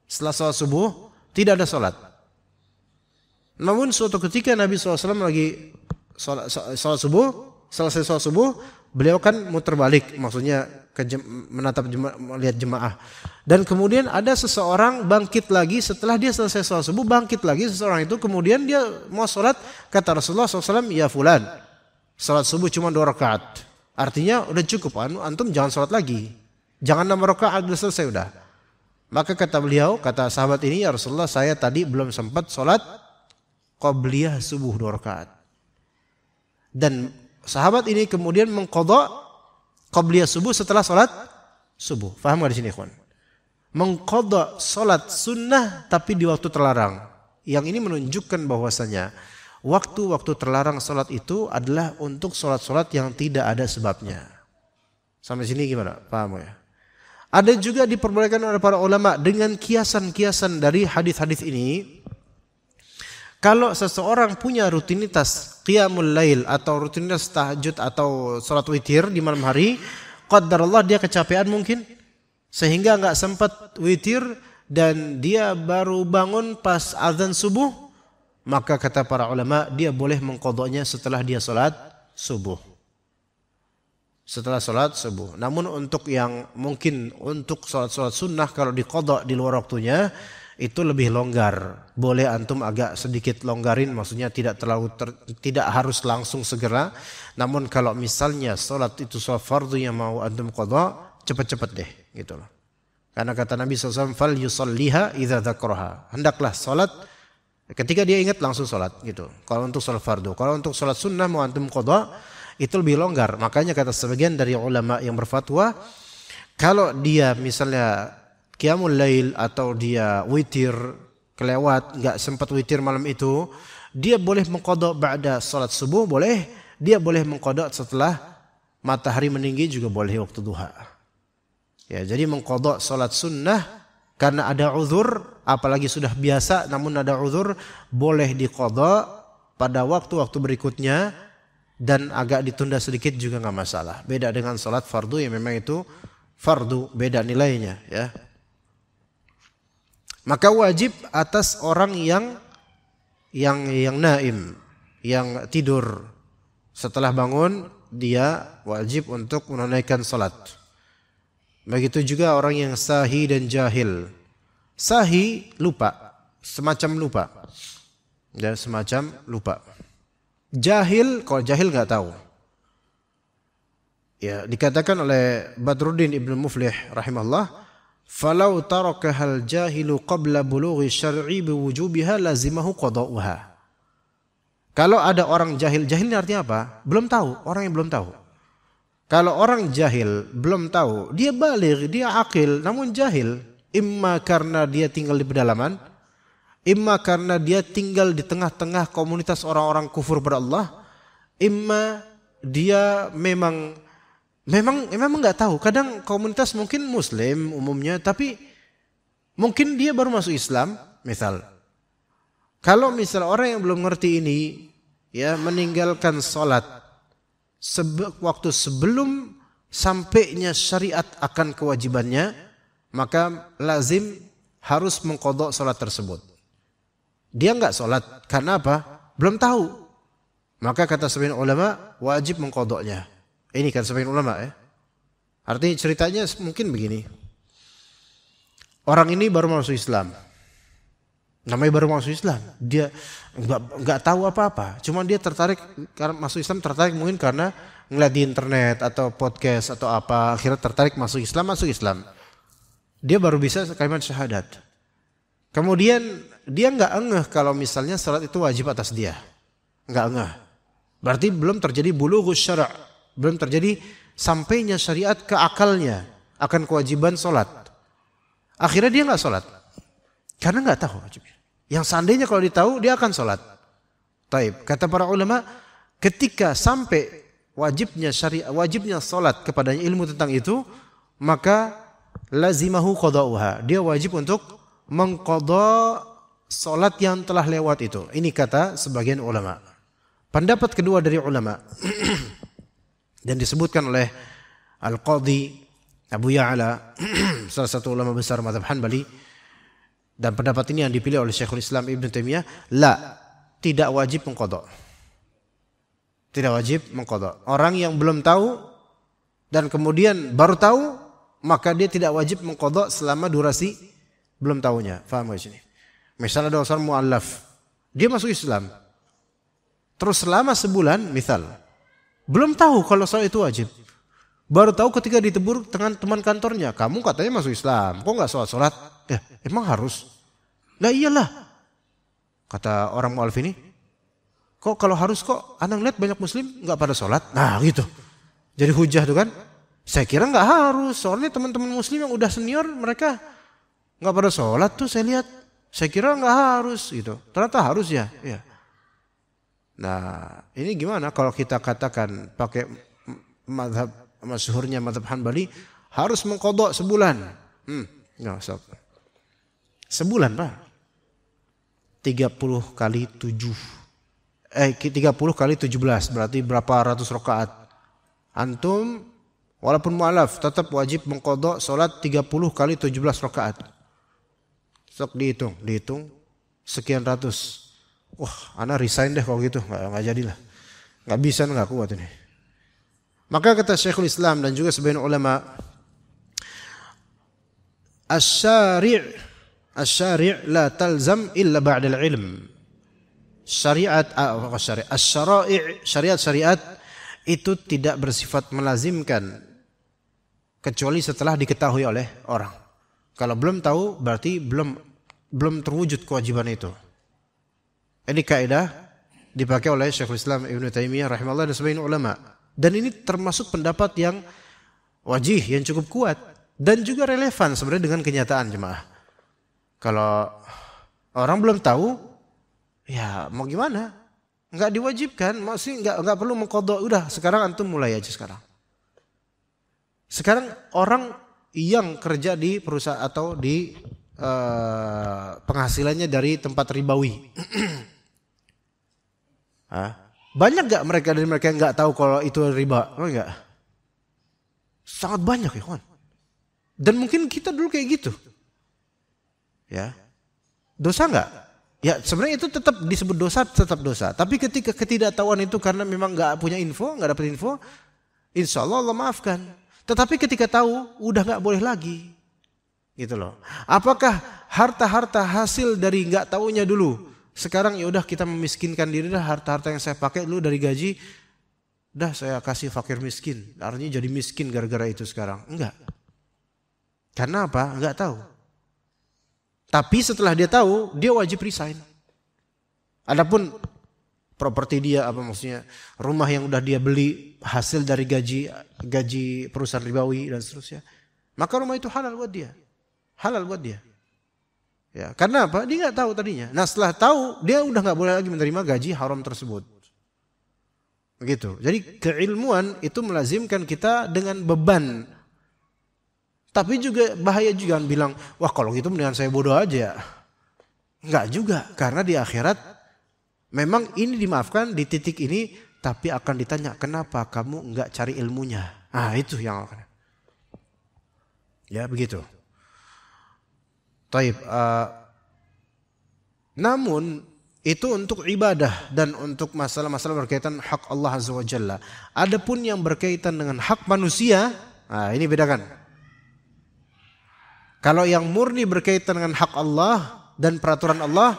Setelah sholat subuh tidak ada sholat. Namun suatu ketika Nabi SAW lagi sholat subuh, selesai sholat subuh, beliau kan muter balik, maksudnya menatap melihat jemaah. Dan kemudian ada seseorang bangkit lagi setelah dia selesai sholat subuh, bangkit lagi seseorang itu, kemudian dia mau sholat, kata Rasulullah SAW, ya fulan, sholat subuh cuma 2 rakaat. Artinya udah cukup, antum jangan sholat lagi, jangan 6 rakaat, udah selesai udah. Maka kata beliau, kata sahabat ini, ya Rasulullah, saya tadi belum sempat sholat qabliyah subuh 2 rakaat. Dan sahabat ini kemudian mengqadha qabliyah subuh setelah sholat subuh. Faham gak di sini, ikhwan? Mengqadha sholat sunnah tapi di waktu terlarang. Yang ini menunjukkan bahwasanya waktu-waktu terlarang sholat itu adalah untuk sholat-sholat yang tidak ada sebabnya. Sampai sini gimana? Paham ya? Ada juga diperbolehkan oleh para ulama dengan kiasan-kiasan dari hadis-hadis ini. Kalau seseorang punya rutinitas qiyamul lail atau rutinitas tahajud atau salat witir di malam hari, qadarullah dia kecapean mungkin sehingga enggak sempat witir dan dia baru bangun pas azan subuh, maka kata para ulama dia boleh mengqadhanya setelah dia salat subuh. Setelah salat subuh. Namun untuk yang mungkin untuk salat-salat sunnah kalau diqadha di luar waktunya itu lebih longgar. Boleh antum agak sedikit longgarin, maksudnya tidak tidak harus langsung segera. Namun kalau misalnya salat itu salat fardu yang mau antum qadha, cepat-cepat deh gitu loh. Karena kata Nabi SAW, fal yusalliha idza dzakaraha. Hendaklah salat ketika dia ingat langsung salat gitu. Kalau untuk salat fardu, kalau untuk salat sunnah mau antum qadha itu lebih longgar. Makanya kata sebagian dari ulama yang berfatwa, kalau dia misalnya qiyamul lail atau dia witir kelewat, enggak sempat witir malam itu, dia boleh mengqadha ba'da salat subuh, boleh. Dia boleh mengqadha setelah matahari meninggi juga boleh waktu duha. Ya, jadi mengqadha salat sunnah karena ada uzur, apalagi sudah biasa namun ada uzur, boleh diqadha pada waktu-waktu berikutnya dan agak ditunda sedikit juga enggak masalah. Beda dengan salat fardu yang memang itu fardu, beda nilainya ya. Maka wajib atas orang yang naim, yang tidur, setelah bangun dia wajib untuk menunaikan salat. Begitu juga orang yang sahi dan jahil. Sahi lupa, semacam lupa. Ya, semacam lupa. Jahil, kalau jahil enggak tahu. Ya, dikatakan oleh Badruddin Ibnu Muflih rahimahullah, falau tarakahal jahilu qabla bulughi syar'i biwujubiha lazimahu qada'uha. Kalau ada orang jahil, jahil ini artinya apa? Belum tahu, orang yang belum tahu. Kalau orang jahil belum tahu, dia baligh, dia akil namun jahil, imma karena dia tinggal di pedalaman, imma karena dia tinggal di tengah-tengah komunitas orang-orang kufur pada Allah, imma dia memang enggak tahu. Kadang komunitas mungkin muslim umumnya, tapi mungkin dia baru masuk Islam, misal. Kalau misal orang yang belum ngerti ini ya meninggalkan salat waktu sebelum sampainya syariat akan kewajibannya, maka lazim harus mengqadha salat tersebut. Dia enggak salat karena apa? Belum tahu. Maka kata sebagian ulama wajib mengqadhanya. Ini kan sebagian ulama ya. Artinya ceritanya mungkin begini. Orang ini baru masuk Islam. Namanya baru masuk Islam. Dia enggak tahu apa-apa. Cuma dia tertarik karena masuk Islam, tertarik mungkin karena ngeliat di internet atau podcast atau apa, akhirnya tertarik masuk Islam. Dia baru bisa kalimat syahadat. Kemudian dia enggak ngeh kalau misalnya salat itu wajib atas dia. Enggak ngeh. Berarti belum terjadi bulughus syara'. Belum terjadi sampainya syariat ke akalnya akan kewajiban salat. Akhirnya dia enggak salat. Karena enggak tahu wajibnya. Yang seandainya kalau dia tahu dia akan salat. Taib. Kata para ulama, ketika sampai wajibnya syariat, wajibnya salat kepadanya ilmu tentang itu, maka lazimahu qada'uha. Dia wajib untuk mengqadha salat yang telah lewat itu. Ini kata sebagian ulama. Pendapat kedua dari ulama dan disebutkan oleh Al-Qadhi Abu Ya'la, salah satu ulama besar mazhab Hanbali, dan pendapat ini yang dipilih oleh Syekhul Islam Ibn Taimiyah, tidak wajib mengqadha. tidak wajib mengqadha. Orang yang belum tahu dan kemudian baru tahu, maka dia tidak wajib mengqadha selama durasi belum tahunya. Faham gak sini? Misalnya ada seorang mu'allaf, dia masuk Islam, terus selama sebulan, misal, belum tahu kalau sholat itu wajib. Baru tahu ketika ditegur dengan teman kantornya, kamu katanya masuk Islam, kok nggak sholat? Ya, emang harus? Nah iyalah, kata orang mu'allaf ini, kok kalau harus kok, anak lihat banyak muslim nggak pada sholat? Nah gitu, jadi hujah tuh kan? Saya kira nggak harus, soalnya teman-teman muslim yang udah senior mereka nggak pada sholat tuh saya lihat. Saya kira nggak harus gitu, ternyata harus ya. Ya. Nah ini gimana kalau kita katakan pakai mazhab masyhurnya mazhab Hanbali harus mengqadha sebulan? Nggak usah. Sebulan Pak. 30 kali 7. 30 kali 17 berarti berapa ratus rakaat? Antum walaupun mu'alaf tetap wajib mengqadha salat 30 kali 17 rakaat. Sok dihitung sekian ratus. Wah, ana resign deh kalau gitu, nggak jadilah. Nggak bisa, nggak kuat ini. Maka kata Syekhul Islam dan juga sebagian ulama, Asy-syari' la talzam illa ba'dal ilm. Syariat itu tidak bersifat melazimkan kecuali setelah diketahui oleh orang. Kalau belum tahu berarti belum terwujud kewajiban itu. Ini kaidah dipakai oleh Syekhul Islam Ibnu Taimiyah rahimahullah dan sebagian ulama. Dan ini termasuk pendapat yang wajih, yang cukup kuat dan juga relevan sebenarnya dengan kenyataan jemaah. Kalau orang belum tahu, ya mau gimana? Enggak diwajibkan, masih enggak perlu mengqadha. Udah, sekarang antum mulai aja sekarang. Sekarang orang yang kerja di perusahaan atau di penghasilannya dari tempat ribawi. Banyak gak mereka dari mereka yang gak tahu kalau itu riba? Oh enggak? Sangat banyak ya kawan. Dan mungkin kita dulu kayak gitu. Ya, dosa enggak? Ya sebenarnya itu tetap disebut dosa, tetap dosa. Tapi ketika ketidaktahuan itu karena memang enggak punya info, enggak dapat info, insya Allah Allah maafkan. Tetapi ketika tahu, udah enggak boleh lagi. Gitu loh. Apakah harta-harta hasil dari enggak tahunya dulu? Sekarang ya udah kita memiskinkan diri dah, harta-harta yang saya pakai dulu dari gaji, dah saya kasih fakir miskin. Artinya jadi miskin gara-gara itu sekarang. Enggak. Karena apa? Enggak tahu. Tapi setelah dia tahu, dia wajib resign. Adapun properti dia, apa maksudnya, rumah yang udah dia beli hasil dari gaji perusahaan ribawi dan seterusnya, maka rumah itu halal buat dia. Halal buat dia. Ya, karena apa? Dia nggak tahu tadinya. Nah setelah tahu, dia udah nggak boleh lagi menerima gaji haram tersebut. Begitu. Jadi keilmuan itu melazimkan kita dengan beban. Tapi juga bahaya juga bilang, wah kalau gitu mendingan saya bodoh aja. Enggak juga, karena di akhirat memang ini dimaafkan di titik ini, tapi akan ditanya kenapa kamu enggak cari ilmunya. Ah itu yang akan. Ya begitu. Taib. Namun itu untuk ibadah dan untuk masalah-masalah berkaitan hak Allah Azza wa Jalla. Adapun yang berkaitan dengan hak manusia, nah ini bedakan. Kalau yang murni berkaitan dengan hak Allah dan peraturan Allah,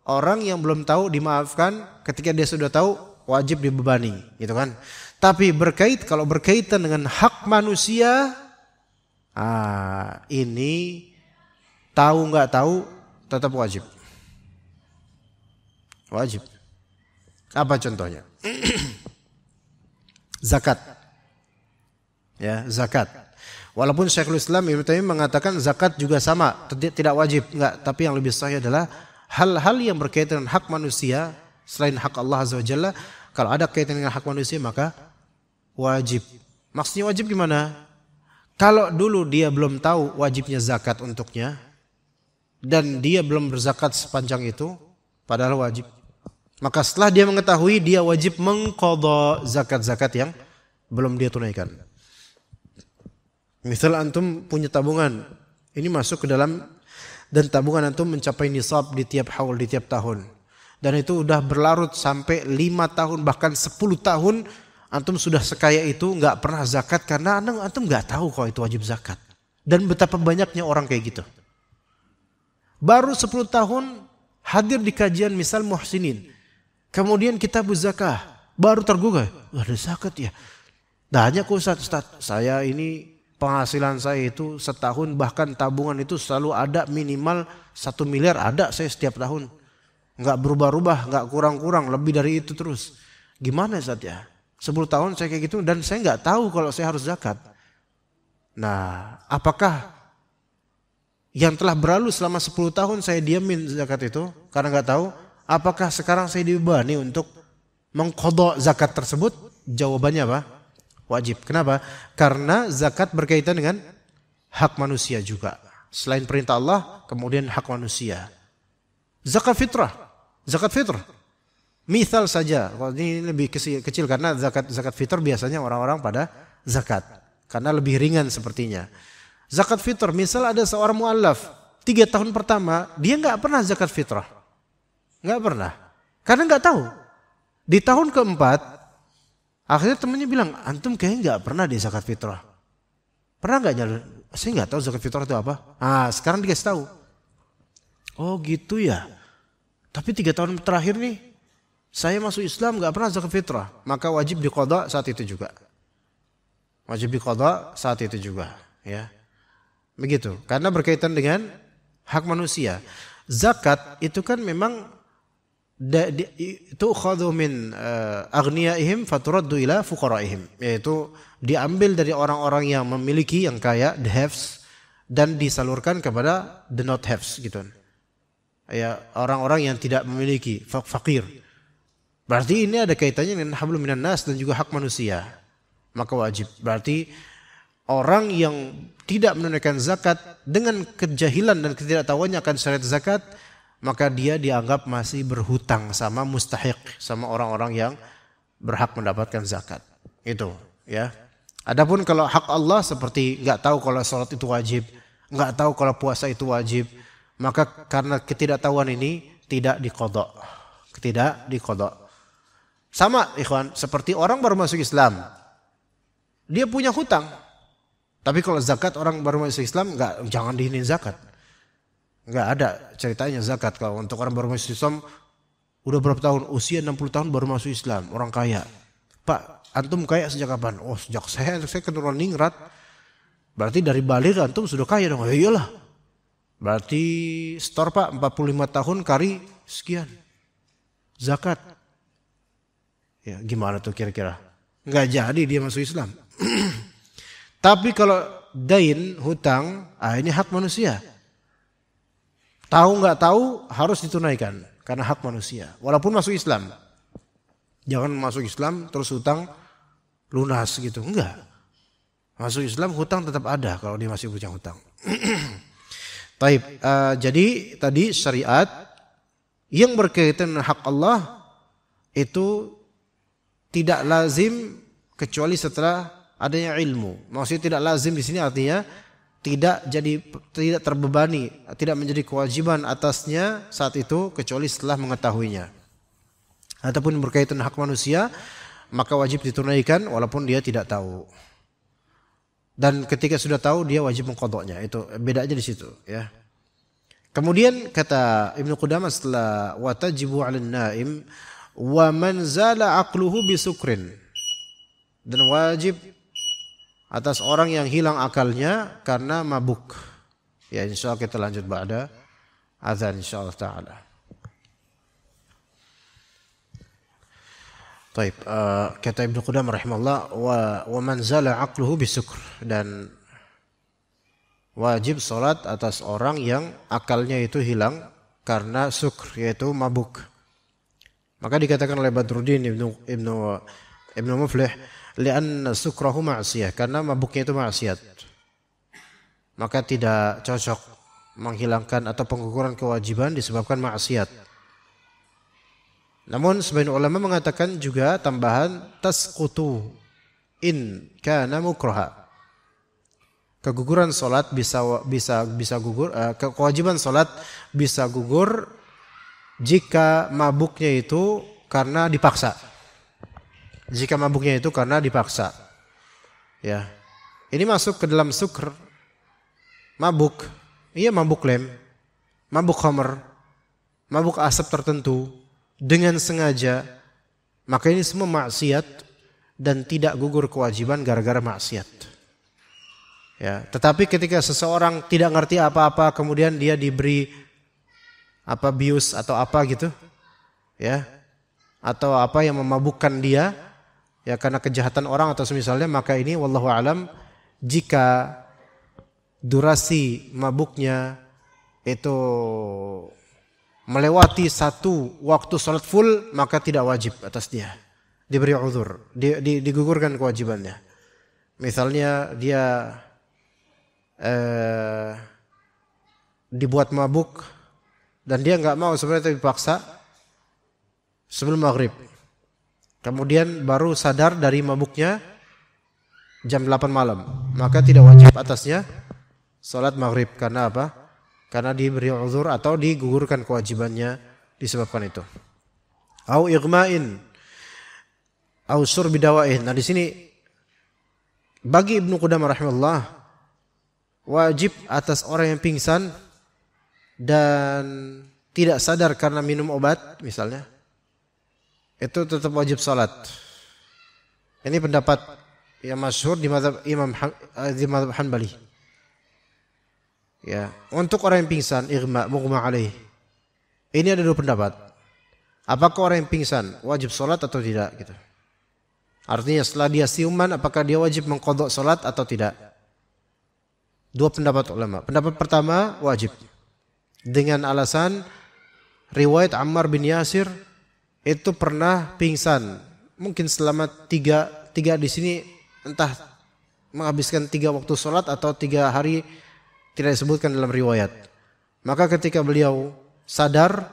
orang yang belum tahu dimaafkan, ketika dia sudah tahu wajib dibebani, gitu kan? Tapi kalau berkaitan dengan hak manusia, ini tahu nggak tahu tetap wajib. Wajib. Apa contohnya? Zakat. Ya, zakat. Walaupun Syekhul Islam Ibnu Taimiyah mengatakan zakat juga sama, tidak wajib, enggak, tapi yang lebih sahih adalah hal-hal yang berkaitan dengan hak manusia selain hak Allah Azza wa Jalla, kalau ada kaitan dengan hak manusia maka wajib. Maksudnya wajib gimana? Kalau dulu dia belum tahu wajibnya zakat untuknya dan dia belum berzakat sepanjang itu, padahal wajib. Maka setelah dia mengetahui, dia wajib mengqadha zakat-zakat yang belum dia tunaikan. Misal antum punya tabungan, ini masuk ke dalam dan tabungan antum mencapai nisab di tiap haul, di tiap tahun. Dan itu udah berlarut sampai 5 tahun bahkan 10 tahun antum sudah sekaya itu nggak pernah zakat karena antum nggak tahu kalau itu wajib zakat. Dan betapa banyaknya orang kayak gitu. Baru 10 tahun hadir di kajian misal muhsinin. Kemudian kita zakah, baru tergugah, ada zakat ya. Tanya ke Ustaz, saya ini penghasilan saya itu setahun bahkan tabungan itu selalu ada minimal 1 miliar ada saya setiap tahun. Nggak berubah-ubah, nggak kurang-kurang, lebih dari itu terus. Gimana Ustaz ya? 10 tahun saya kayak gitu dan saya nggak tahu kalau saya harus zakat. Nah, apakah yang telah berlalu selama 10 tahun saya diamin zakat itu karena nggak tahu? Apakah sekarang saya dibebani untuk mengqadha zakat tersebut? Jawabannya apa? Wajib. Kenapa? Karena zakat berkaitan dengan hak manusia juga. Selain perintah Allah, kemudian hak manusia. Zakat fitrah. Zakat fitrah. Misal saja, ini lebih kecil karena zakat fitrah biasanya orang-orang pada zakat. Karena lebih ringan sepertinya. Zakat fitrah, misal ada seorang mu'allaf, 3 tahun pertama, dia nggak pernah zakat fitrah. Nggak pernah. Karena nggak tahu. Di tahun keempat, akhirnya temannya bilang, antum kayaknya nggak pernah di zakat fitrah. Pernah nggak nyalur? Saya nggak tahu zakat fitrah itu apa. Sekarang dikasih tahu. Oh gitu ya. Tapi 3 tahun terakhir nih, saya masuk Islam nggak pernah zakat fitrah. Maka wajib diqadha saat itu juga. Wajib diqadha saat itu juga. Ya. Begitu. Karena berkaitan dengan hak manusia. Zakat itu kan memang tu'khadhu min aghniyaihim faturaddu ila fuqaraihim, yaitu diambil dari orang-orang yang memiliki, yang kaya, the haves, dan disalurkan kepada the not haves gitu. Ya, orang-orang yang tidak memiliki, fakir. Berarti ini ada kaitannya dengan hablum minan nas dan juga hak manusia. Maka wajib. Berarti orang yang tidak menunaikan zakat dengan kejahilan dan ketidaktahuannya akan syariat zakat, maka dia dianggap masih berhutang sama mustahiq, sama orang-orang yang berhak mendapatkan zakat. Itu, ya. Adapun kalau hak Allah seperti nggak tahu kalau sholat itu wajib, nggak tahu kalau puasa itu wajib, maka karena ketidaktahuan ini tidak diqadha. Tidak diqadha. Sama ikhwan, seperti orang baru masuk Islam. Dia punya hutang. Tapi kalau zakat orang baru masuk Islam jangan dihinin zakat. Enggak ada ceritanya zakat kalau untuk orang baru masuk Islam udah berapa tahun? Usia 60 tahun baru masuk Islam, orang kaya. Pak, antum kaya sejak kapan? Oh, sejak saya keturunan ningrat. Berarti dari baligh antum sudah kaya dong. Ya iyalah. Berarti store Pak 45 tahun kari sekian. Zakat. Ya, gimana tuh kira-kira? Enggak jadi dia masuk Islam. Tapi kalau dain, hutang, ini hak manusia. Tahu nggak tahu harus ditunaikan karena hak manusia. Walaupun masuk Islam, jangan masuk Islam terus hutang lunas gitu, enggak. Masuk Islam hutang tetap ada kalau dia masih punya hutang. Taib. Jadi tadi syariat yang berkaitan dengan hak Allah itu tidak lazim kecuali setelah adanya ilmu. Maksudnya tidak lazim di sini artinya tidak terbebani, tidak menjadi kewajiban atasnya saat itu kecuali setelah mengetahuinya. Ataupun berkaitan hak manusia, maka wajib ditunaikan walaupun dia tidak tahu. Dan ketika sudah tahu dia wajib mengqadhanya. Itu bedanya di situ, ya. Kemudian kata Ibnu Qudamah setelah watajibu 'alan naim wa man zala aqluhu bisukrin. Dan wajib atas orang yang hilang akalnya karena mabuk. Ya, insyaallah kita lanjut ba'da azan insyaallah taala. Baik, kata Ibnu Qudamah rahimahullah wa man zala aqluhu bisukr, dan wajib salat atas orang yang akalnya itu hilang karena sukr, yaitu mabuk. Maka dikatakan oleh Badruddin Ibnu Muflih, li'anna sukrahu ma'siyah, karena mabuknya itu maksiat. Maka tidak cocok menghilangkan atau pengguguran kewajiban disebabkan maksiat. Namun sebagian ulama mengatakan juga tambahan tasqutu in kana mukraha. Keguguran salat bisa gugur, kewajiban salat bisa gugur jika mabuknya itu karena dipaksa. Jika mabuknya itu karena dipaksa. Ya. Ini masuk ke dalam sukr. Mabuk. Iya, mabuk lem, mabuk khamr, mabuk asap tertentu dengan sengaja. Maka ini semua maksiat dan tidak gugur kewajiban gara-gara maksiat. Ya, tetapi ketika seseorang tidak ngerti apa-apa kemudian dia diberi bius atau apa gitu, ya, atau apa yang memabukkan dia, ya karena kejahatan orang atau semisalnya, maka ini wallahu alam, jika durasi mabuknya itu melewati satu waktu salat full, maka tidak wajib atas dia, diberi uzur, digugurkan kewajibannya. Misalnya dia dibuat mabuk dan dia nggak mau sebenarnya, tapi dipaksa sebelum maghrib, kemudian baru sadar dari mabuknya jam 8 malam, maka tidak wajib atasnya salat maghrib. Karena apa? Karena diberi uzur atau digugurkan kewajibannya disebabkan itu. Au ighma'in au syurbi dawain. Nah di sini bagi Ibnu Qudamah rahimahullah, wajib atas orang yang pingsan dan tidak sadar karena minum obat misalnya, itu tetap wajib salat. Ini pendapat yang masyhur di mazhab mazhab Hanbali. Ya, untuk orang yang pingsan mughma alaih. Ini ada dua pendapat. Apakah orang yang pingsan wajib salat atau tidak gitu. Artinya setelah dia siuman apakah dia wajib mengqadha salat atau tidak? Dua pendapat ulama. Pendapat pertama wajib. Dengan alasan riwayat Ammar bin Yasir itu pernah pingsan. Mungkin selama tiga di sini entah menghabiskan 3 waktu salat atau 3 hari, tidak disebutkan dalam riwayat. Maka ketika beliau sadar,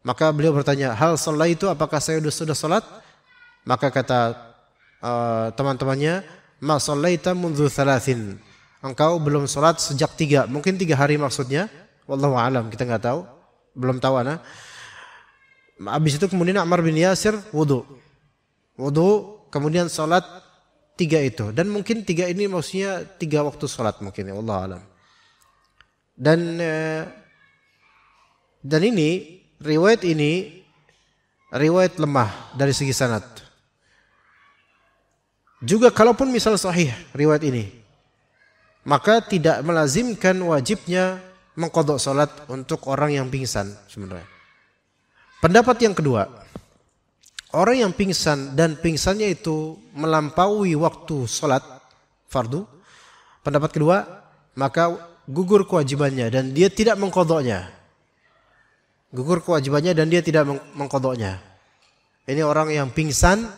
maka beliau bertanya, hal salat itu apakah saya sudah salat? Maka kata teman-temannya, ma sallaita mundzu 3. Engkau belum salat sejak 3, mungkin 3 hari maksudnya. Wallahu a'lam, kita enggak tahu, belum tahu ana. Habis itu kemudian Ammar bin Yasir wudu, kemudian salat 3 itu, dan mungkin 3 ini maksudnya 3 waktu salat mungkin ya, wallahu a'lam. Dan ini riwayat lemah dari segi sanad. Juga kalaupun misal sahih riwayat ini, maka tidak melazimkan wajibnya mengqadha salat untuk orang yang pingsan sebenarnya. Pendapat yang kedua, orang yang pingsan dan pingsannya itu melampaui waktu salat fardu, pendapat kedua, maka gugur kewajibannya dan dia tidak mengqadhanya. Gugur kewajibannya dan dia tidak mengqadhanya. Ini orang yang pingsan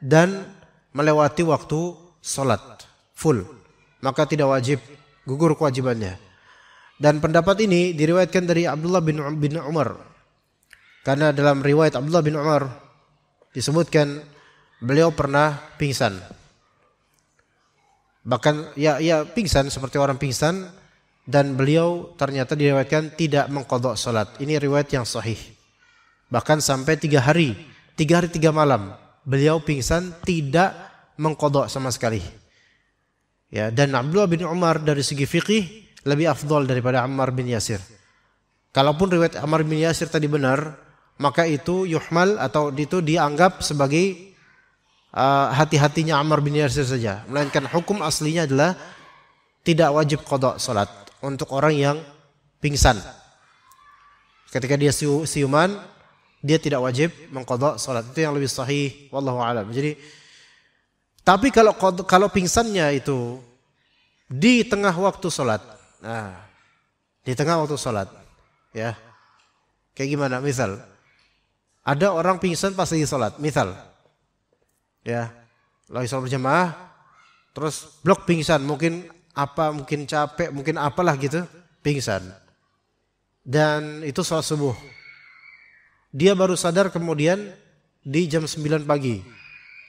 dan melewati waktu salat full, maka tidak wajib, gugur kewajibannya. Dan pendapat ini diriwayatkan dari Abdullah bin Umar. Karena dalam riwayat Abdullah bin Umar disebutkan beliau pernah pingsan. Bahkan ya pingsan seperti orang pingsan, dan beliau ternyata diriwayatkan tidak mengqadha salat. Ini riwayat yang sahih. Bahkan sampai 3 hari 3 malam beliau pingsan tidak mengqadha sama sekali. Ya, dan Abdullah bin Umar dari segi fikih lebih afdal daripada Ammar bin Yasir. Kalaupun riwayat Ammar bin Yasir tadi benar, maka itu yuhmal atau itu dianggap sebagai hati-hatinya Ammar bin Yasir saja. Melainkan hukum aslinya adalah tidak wajib qadha salat untuk orang yang pingsan. Ketika dia siuman, dia tidak wajib mengqadha salat. Itu yang lebih sahih, wallahu a'lam. Jadi, tapi kalau pingsannya itu di tengah waktu salat. Nah, di tengah waktu salat, ya. Kayak gimana? Misal ada orang pingsan pas lagi salat, misal. Ya, lagi salat berjamaah, terus blok pingsan, mungkin capek, mungkin apalah gitu, pingsan. Dan itu salat subuh. Dia baru sadar kemudian di jam 9 pagi.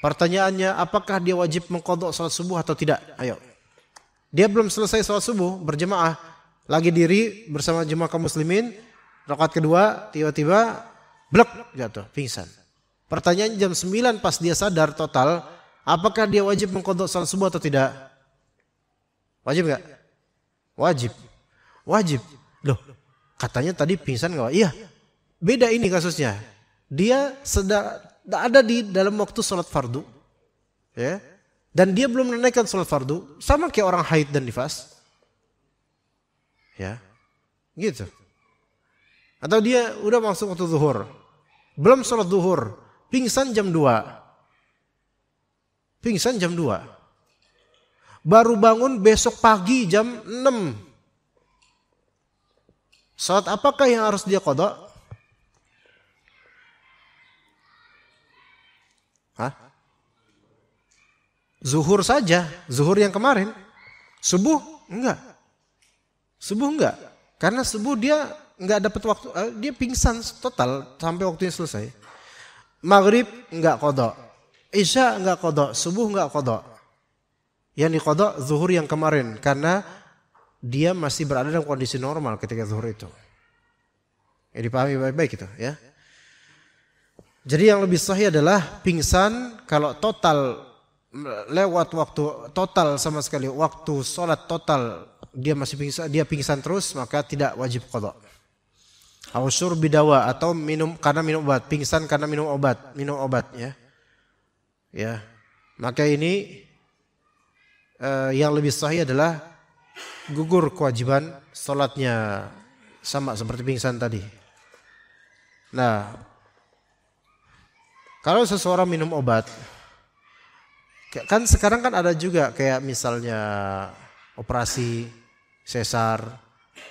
Pertanyaannya, apakah dia wajib mengqadha salat subuh atau tidak? Ayo. Dia belum selesai salat subuh berjamaah, lagi diri bersama jemaah kaum muslimin, Rakaat kedua tiba-tiba blek jatuh, pingsan. Pertanyaan jam 9 pas dia sadar total, apakah dia wajib mengqadha salat subuh atau tidak? Wajib enggak? Wajib. Wajib. Loh, katanya tadi pingsan enggak? Iya. Beda ini kasusnya. Dia sedang ada di dalam waktu salat fardu. Ya. Dan dia belum menunaikan salat fardu, sama kayak orang haid dan nifas. Ya. Gitu. Atau dia udah masuk waktu zuhur. Belum salat zuhur, pingsan jam 2. Pingsan jam 2. Baru bangun besok pagi jam 6. Salat apakah yang harus dia qadha? Hah? Zuhur saja, zuhur yang kemarin. Subuh enggak. Subuh enggak. Karena subuh dia enggak dapat waktu, dia pingsan total sampai waktunya selesai. Maghrib enggak qadha. Isya enggak qadha, subuh enggak qadha. Yang diqadha zuhur yang kemarin karena dia masih berada dalam kondisi normal ketika zuhur itu. Ya dipahami baik-baik itu ya. Jadi yang lebih sahih adalah pingsan kalau total lewat waktu total sama sekali, waktu sholat total dia masih pingsan, dia pingsan terus, maka tidak wajib qadha. Ausyur bidawa atau minum karena minum obat, pingsan karena minum obat ya. Ya. Maka ini yang lebih sahih adalah gugur kewajiban sholatnya sama seperti pingsan tadi. Nah, kalau seseorang minum obat, kan sekarang kan ada juga kayak misalnya operasi sesar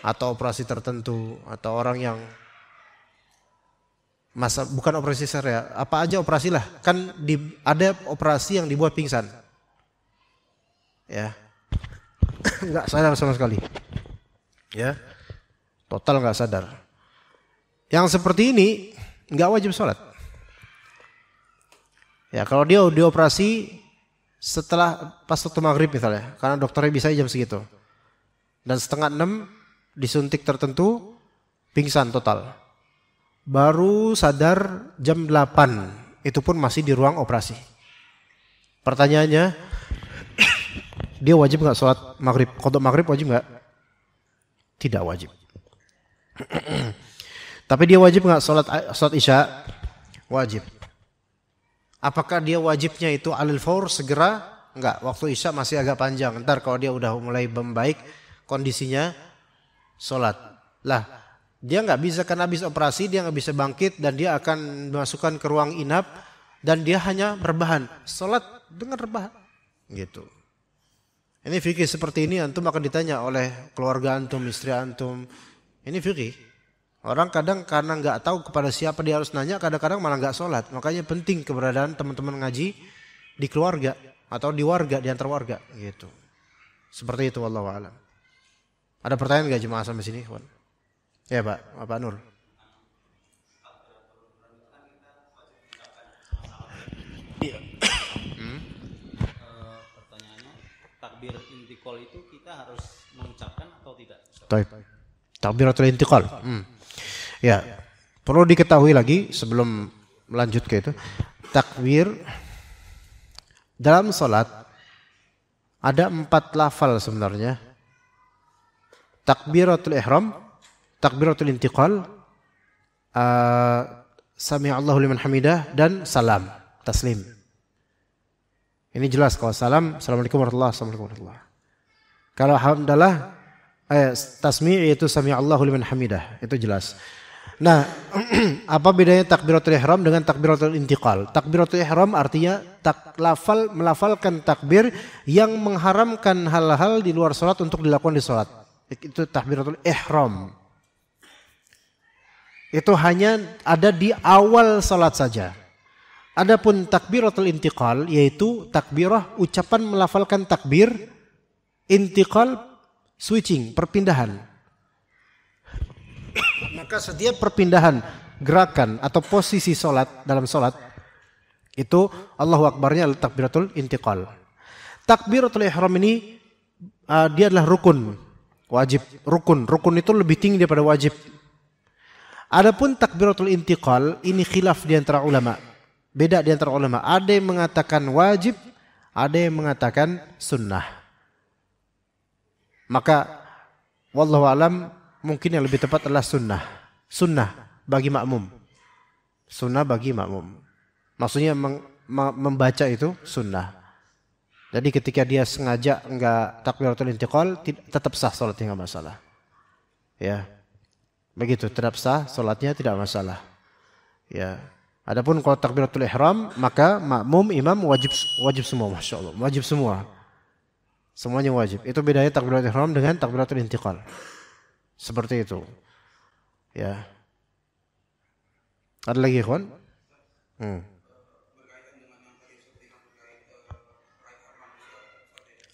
atau operasi tertentu atau orang yang bukan operasi sesar ya, apa aja operasi lah, kan ada operasi yang dibuat pingsan. Ya, nggak sadar sama sekali, ya, total nggak sadar. Yang seperti ini nggak wajib sholat. Ya, kalau dia dioperasi setelah pas waktu maghrib misalnya, karena dokternya bisa jam segitu, dan 5:30 disuntik tertentu, pingsan total. Baru sadar jam 8, itu pun masih di ruang operasi. Pertanyaannya, dia wajib nggak sholat maghrib? Qadha maghrib wajib nggak? Tidak wajib. Tapi dia wajib nggak sholat isya? Wajib. Apakah dia wajibnya itu alil faur segera? Enggak, waktu isya masih agak panjang. Ntar kalau dia udah mulai membaik kondisinya, sholat. Lah, dia nggak bisa karena habis operasi dia nggak bisa bangkit dan dia akan dimasukkan ke ruang inap dan dia hanya rebahan. Sholat dengan rebahan, gitu. Ini fikih seperti ini antum akan ditanya oleh keluarga antum, istri antum. Ini fikih. Orang kadang karena nggak tahu kepada siapa dia harus nanya, kadang-kadang malah nggak sholat. Makanya penting keberadaan teman-teman ngaji di keluarga atau di warga, di antar warga, gitu. Seperti itu, wallahu a'lam. Ada pertanyaan nggak jemaah sampai sini? Ya Pak Nur. Pertanyaannya, takbir intiqal itu kita harus mengucapkan atau tidak? Baik. Takbiratul intiqal. Ya, perlu diketahui lagi sebelum melanjut ke itu, takbir dalam salat ada 4 lafal sebenarnya. Takbiratul ihram, takbiratul intiqal, sami'allahu liman hamidah, dan salam, taslim. Ini jelas kalau salam, assalamualaikum warahmatullahi wabarakatuh. Kalau hamdalah, tasmi' itu sami'allahu liman hamidah, itu jelas. Nah, apa bedanya takbiratul ihram dengan takbiratul intiqal? Takbiratul ihram artinya melafalkan takbir yang mengharamkan hal-hal di luar salat untuk dilakukan di salat. Itu takbiratul ihram. Itu hanya ada di awal salat saja. Adapun takbiratul intiqal yaitu takbirah ucapan melafalkan takbir, intiqal switching, perpindahan. Maka setiap perpindahan gerakan atau posisi solat dalam solat itu Allahu Akbarnya adalah takbiratul intiqal. Takbiratul ihram ini dia adalah rukun, wajib, rukun. Rukun itu lebih tinggi daripada wajib. Adapun takbiratul intiqal ini khilaf di antara ulama. Beda di antara ulama. Ada yang mengatakan wajib, ada yang mengatakan sunnah. Maka wallahu alam mungkin yang lebih tepat adalah sunnah. Sunnah bagi makmum. Sunnah bagi makmum. Maksudnya membaca itu sunnah. Jadi ketika dia sengaja enggak takbiratul intiqal, tetap sah salatnya, enggak masalah. Ya. Begitu, tetap sah salatnya, tidak masalah. Ya. Adapun kalau takbiratul ihram, maka makmum imam wajib semua, masyaallah. Wajib semua. Semuanya wajib. Itu bedanya takbiratul ihram dengan takbiratul intiqal. Seperti itu. Ya. Ada lagi, ikhwan?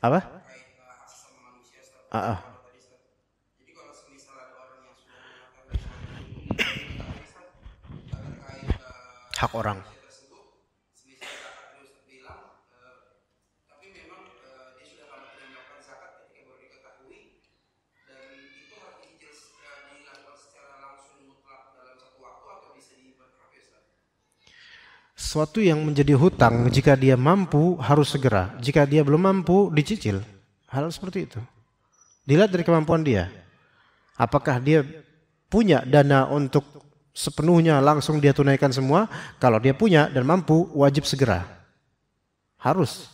Apa? Hak orang. Sesuatu yang menjadi hutang jika dia mampu harus segera. Jika dia belum mampu dicicil. Hal seperti itu. Dilihat dari kemampuan dia. Apakah dia punya dana untuk sepenuhnya langsung dia tunaikan semua? Kalau dia punya dan mampu wajib segera. Harus.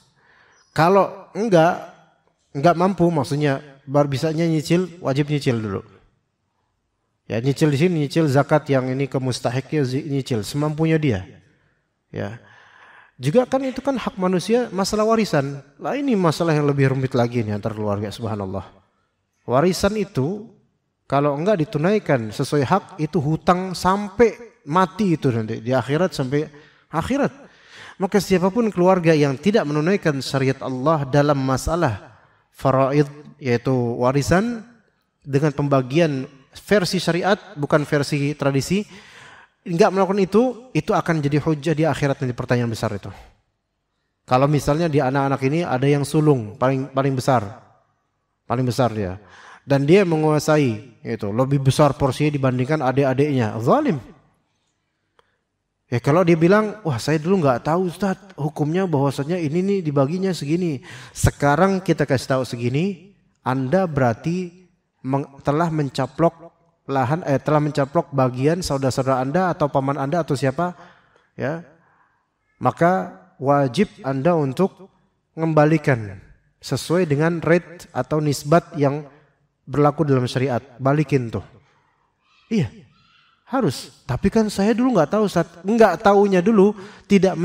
Kalau enggak mampu, maksudnya baru bisanya nyicil, wajib nyicil dulu. Ya, nyicil di sini nyicil zakat yang ini ke mustahiknya nyicil semampunya dia. Ya. Juga kan itu kan hak manusia, masalah warisan. Lah ini masalah yang lebih rumit lagi nih antar keluarga, subhanallah. Warisan itu kalau enggak ditunaikan sesuai hak itu hutang sampai mati itu nanti di akhirat sampai akhirat. Maka siapapun keluarga yang tidak menunaikan syariat Allah dalam masalah faraid yaitu warisan dengan pembagian versi syariat bukan versi tradisi, enggak melakukan itu akan jadi hujah di akhirat nanti pertanyaan besar itu. Kalau misalnya di anak-anak ini ada yang sulung paling besar dia, dan dia menguasai itu lebih besar porsinya dibandingkan adik-adiknya, zalim. Ya kalau dia bilang, wah saya dulu nggak tahu Ustaz hukumnya bahwasanya ini nih dibaginya segini. Sekarang kita kasih tahu segini, Anda berarti telah mencaplok telah mencaplok bagian saudara-saudara Anda atau paman Anda atau siapa, ya, maka wajib Anda untuk mengembalikan sesuai dengan rate atau nisbat yang berlaku dalam syariat. Balikin tuh. Iya, harus. Tapi kan saya dulu nggak tahu, nggak taunya dulu tidak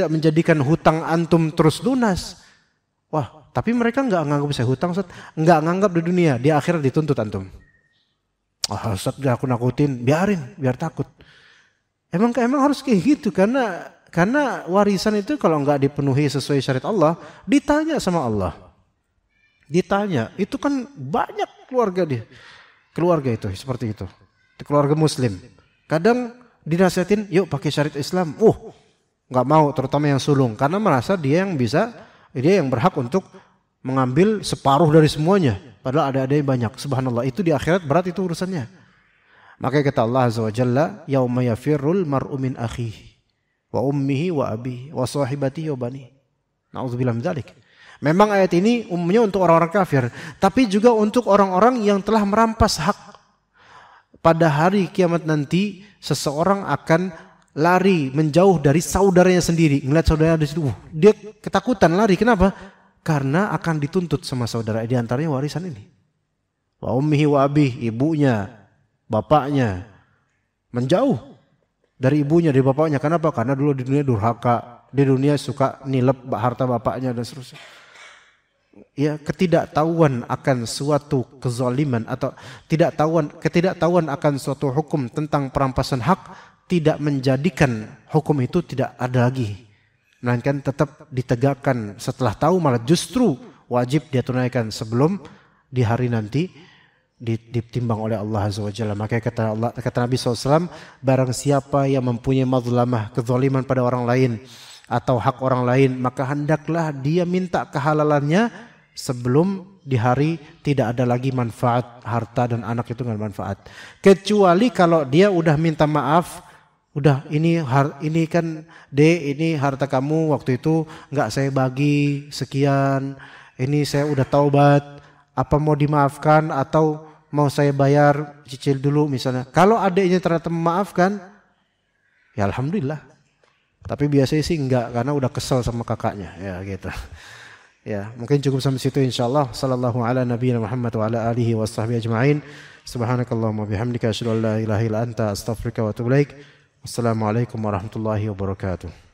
menjadikan hutang antum terus lunas. Wah, tapi mereka nggak nganggap saya hutang, Ustaz. Nggak nganggap di dunia, di akhirat dituntut antum. Ah, Ustaz gak aku nakutin, biar takut. Emang harus kayak gitu karena warisan itu kalau nggak dipenuhi sesuai syariat Allah, ditanya sama Allah. Ditanya, itu kan banyak keluarga itu seperti itu. Keluarga muslim. Kadang dinasihatin, yuk pakai syariat Islam. Nggak mau, terutama yang sulung, karena merasa dia yang berhak untuk mengambil separuh dari semuanya. Padahal ada yang banyak. Subhanallah, itu di akhirat berat itu urusannya. Makanya kata Allah Azza wa Jalla, yauma yafirrul mar'u min akhihi wa ummihi wa abihi wa sahibatihi wa bani. Nauzubillah min dzalik. Memang ayat ini umumnya untuk orang-orang kafir, tapi juga untuk orang-orang yang telah merampas hak. Pada hari kiamat nanti seseorang akan lari menjauh dari saudaranya sendiri. Ngeliat saudaranya di situ, dia ketakutan lari. Kenapa? Karena akan dituntut sama saudara, di antaranya warisan ini. Wa ummihi wa abihi, ibunya, bapaknya. Menjauh dari ibunya, dari bapaknya. Kenapa? Karena dulu di dunia durhaka, di dunia suka nilep harta bapaknya dan seterusnya. Ya, ketidaktahuan akan suatu kezaliman atau ketidaktahuan akan suatu hukum tentang perampasan hak tidak menjadikan hukum itu tidak ada lagi. Melainkan tetap ditegakkan setelah tahu, malah justru wajib dia tunaikan sebelum di hari nanti ditimbang oleh Allah Azza wa Jalla. Makanya kata Nabi SAW, barang siapa yang mempunyai mazlamah, kezaliman pada orang lain atau hak orang lain, maka hendaklah dia minta kehalalannya sebelum di hari tidak ada lagi manfaat harta dan anak itu nggak manfaat. Kecuali kalau dia udah minta maaf, udah ini kan ini harta kamu waktu itu nggak saya bagi sekian, ini saya udah taubat, apa mau dimaafkan atau mau saya bayar cicil dulu misalnya. Kalau adiknya ternyata memaafkan, ya alhamdulillah. Tapi biasanya sih enggak karena udah kesel sama kakaknya, ya gitu. Ya, mungkin cukup sampai situ insyaallah. Sallallahu ala nabiyina Muhammad wa ala alihi washabbihi ajma'in. Subhanakallahumma bihamdika asyhadu an la ilaha illa anta astaghfiruka wa atubu ilaik. Wassalamualaikum warahmatullahi wabarakatuh.